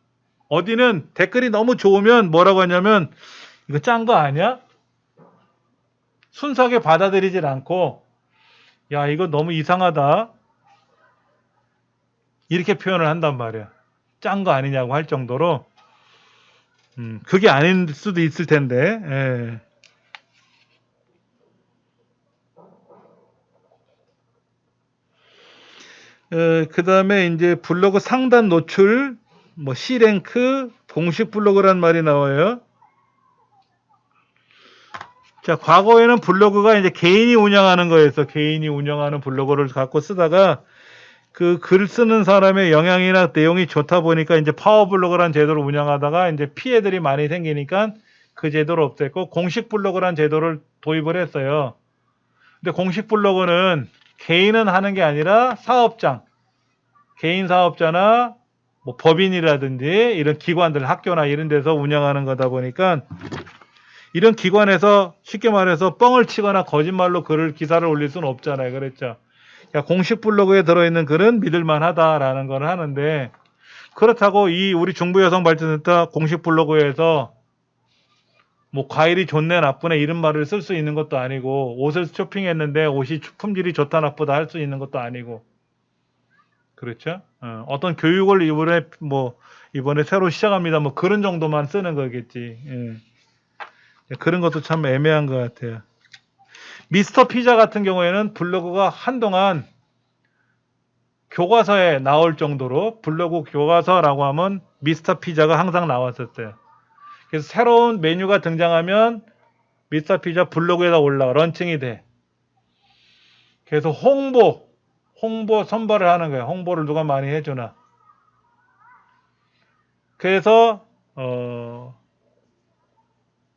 A: 어디는 댓글이 너무 좋으면 뭐라고 하냐면, 이거 짠 거 아니야? 순수하게 받아들이질 않고, 야, 이거 너무 이상하다, 이렇게 표현을 한단 말이야. 짠 거 아니냐고 할 정도로. 그게 아닐 수도 있을 텐데. 예. 그 다음에 이제 블로그 상단 노출, 뭐 C랭크, 공식 블로그란 말이 나와요. 자, 과거에는 블로그가 이제 개인이 운영하는 거였어. 개인이 운영하는 블로그를 갖고 쓰다가 그 글 쓰는 사람의 영향이나 내용이 좋다 보니까 이제 파워블로그란 제도를 운영하다가 이제 피해들이 많이 생기니까 그 제도를 없앴고 공식 블로그란 제도를 도입을 했어요. 근데 공식 블로그는 개인은 하는 게 아니라 사업장, 개인 사업자나 뭐 법인이라든지 이런 기관들, 학교나 이런 데서 운영하는 거다 보니까 이런 기관에서 쉽게 말해서 뻥을 치거나 거짓말로 기사를 올릴 수는 없잖아요. 그랬죠. 공식 블로그에 들어있는 글은 믿을만하다라는 걸 하는데, 그렇다고 우리 중부여성발전센터 공식 블로그에서 뭐 과일이 좋네 나쁘네 이런 말을 쓸 수 있는 것도 아니고, 옷을 쇼핑했는데 옷이 품질이 좋다 나쁘다 할 수 있는 것도 아니고, 그렇죠? 어떤 교육을 이번에 새로 시작합니다 뭐 그런 정도만 쓰는 거겠지. 그런 것도 참 애매한 것 같아요. 미스터 피자 같은 경우에는 블로그가 한동안 교과서에 나올 정도로, 블로그 교과서라고 하면 미스터 피자가 항상 나왔었대요. 그래서 새로운 메뉴가 등장하면 미스터 피자 블로그에다 런칭이 돼. 그래서 홍보 선발을 하는 거예요. 홍보를 누가 많이 해주나. 그래서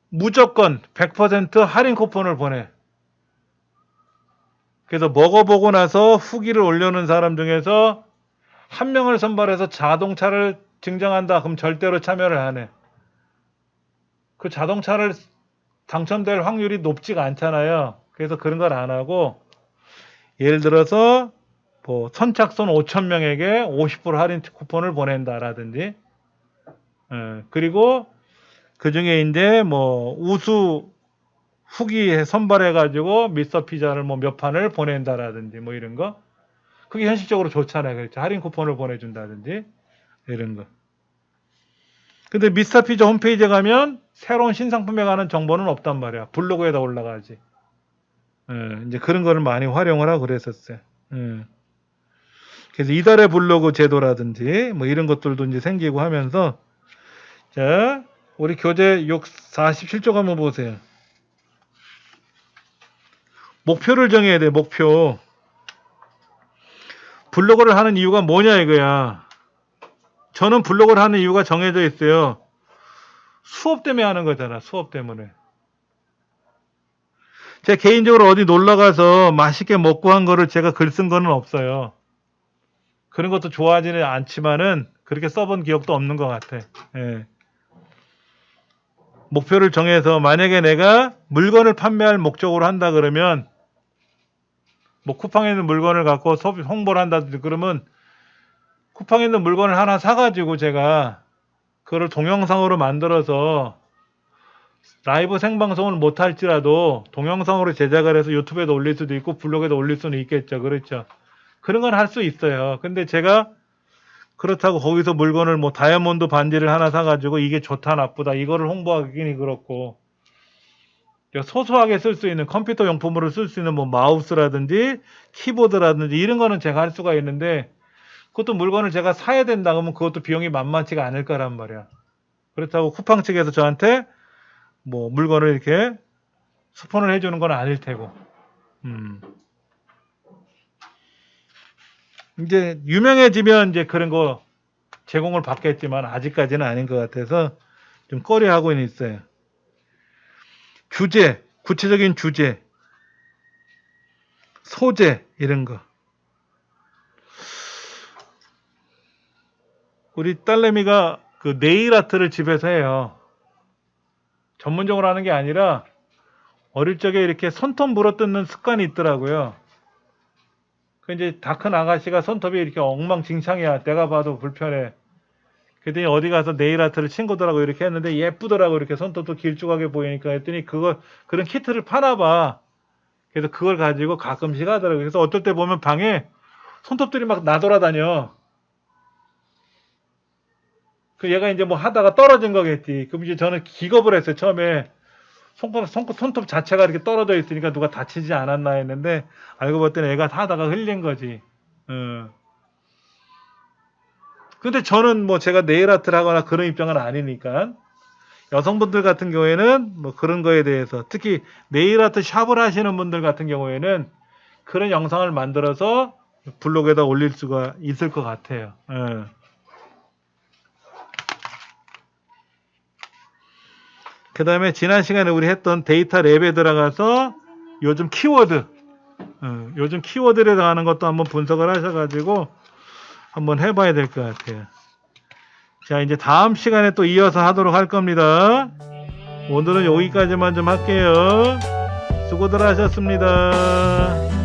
A: 무조건 100% 할인 쿠폰을 보내. 그래서 먹어보고 나서 후기를 올려놓은 사람 중에서 한 명을 선발해서 자동차를 증정한다. 그럼 절대로 참여를 안 해. 그 자동차를 당첨될 확률이 높지가 않잖아요. 그래서 그런 걸 안 하고, 예를 들어서 뭐 선착순 5,000명에게 50% 할인 쿠폰을 보낸다라든지, 그리고 그 중에 이제 뭐 우수 후기 선발해가지고 미스터 피자를 뭐 몇 판을 보낸다라든지 뭐 이런 거. 그게 현실적으로 좋잖아요. 그렇죠. 할인 쿠폰을 보내준다든지 이런 거. 근데 미스터 피자 홈페이지에 가면 새로운 신상품에 관한 정보는 없단 말이야. 블로그에다 올라가지. 이제 그런 거를 많이 활용을 하고 그랬었어요. 그래서 이달의 블로그 제도라든지 뭐 이런 것들도 이제 생기고 하면서, 자, 우리 교재 47쪽 한번 보세요. 목표를 정해야 돼, 목표. 블로그를 하는 이유가 뭐냐 이거야. 저는 블로그를 하는 이유가 정해져 있어요. 수업 때문에 하는 거잖아, 수업 때문에. 제가 개인적으로 어디 놀러 가서 맛있게 먹고 한 거를 제가 글 쓴 거는 없어요. 그런 것도 좋아하지는 않지만은 그렇게 써본 기억도 없는 것 같아. 예. 목표를 정해서 만약에 내가 물건을 판매할 목적으로 한다 그러면, 뭐 쿠팡에 있는 물건을 갖고 홍보를 한다든지 그러면 쿠팡에 있는 물건을 하나 사가지고 제가 그거를 동영상으로 만들어서 라이브 생방송을 못할지라도 동영상으로 제작을 해서 유튜브에도 올릴 수도 있고 블로그에도 올릴 수는 있겠죠. 그렇죠. 그런 건 할 수 있어요. 근데 제가 그렇다고 거기서 물건을 뭐 다이아몬드 반지를 하나 사가지고 이게 좋다 나쁘다 이거를 홍보하기는 그렇고, 소소하게 쓸 수 있는 컴퓨터 용품으로 쓸 수 있는 뭐 마우스라든지 키보드라든지 이런 거는 제가 할 수가 있는데, 그것도 물건을 제가 사야 된다 그러면 그것도 비용이 만만치가 않을 거란 말이야. 그렇다고 쿠팡 측에서 저한테 뭐 물건을 이렇게 스폰을 해주는 건 아닐 테고. 이제 유명해지면 이제 그런 거 제공을 받겠지만 아직까지는 아닌 것 같아서 좀 꺼려하고는 있어요. 주제, 구체적인 주제, 소재 이런 거. 우리 딸내미가 그 네일 아트를 집에서 해요. 전문적으로 하는 게 아니라 어릴 적에 이렇게 손톱 물어뜯는 습관이 있더라고요. 그 이제 다 큰 아가씨가 손톱이 이렇게 엉망진창이야. 내가 봐도 불편해. 그랬더니 어디 가서 네일 아트를 친구들하고 이렇게 했는데 예쁘더라고. 이렇게 손톱도 길쭉하게 보이니까 했더니 그런 키트를 파나 봐. 그래서 그걸 가지고 가끔씩 하더라고요. 그래서 어떨 때 보면 방에 손톱들이 막 나돌아다녀. 그 얘가 이제 뭐 하다가 떨어진 거겠지. 그럼 이제 저는 기겁을 했어요. 처음에 손톱 자체가 이렇게 떨어져 있으니까 누가 다치지 않았나 했는데 알고 봤더니 애가 하다가 흘린 거지. 근데 저는 뭐 제가 네일 아트를 하거나 그런 입장은 아니니까, 여성분들 같은 경우에는 뭐 그런 거에 대해서, 특히 네일 아트 샵을 하시는 분들 같은 경우에는 그런 영상을 만들어서 블로그에다 올릴 수가 있을 것 같아요. 그 다음에 지난 시간에 우리 했던 데이터 랩에 들어가서 요즘 키워드에 대해서 하는 것도 한번 분석을 하셔가지고 한번 해봐야 될 것 같아요. 자, 이제 다음 시간에 또 이어서 하도록 할 겁니다. 오늘은 여기까지만 좀 할게요. 수고들 하셨습니다.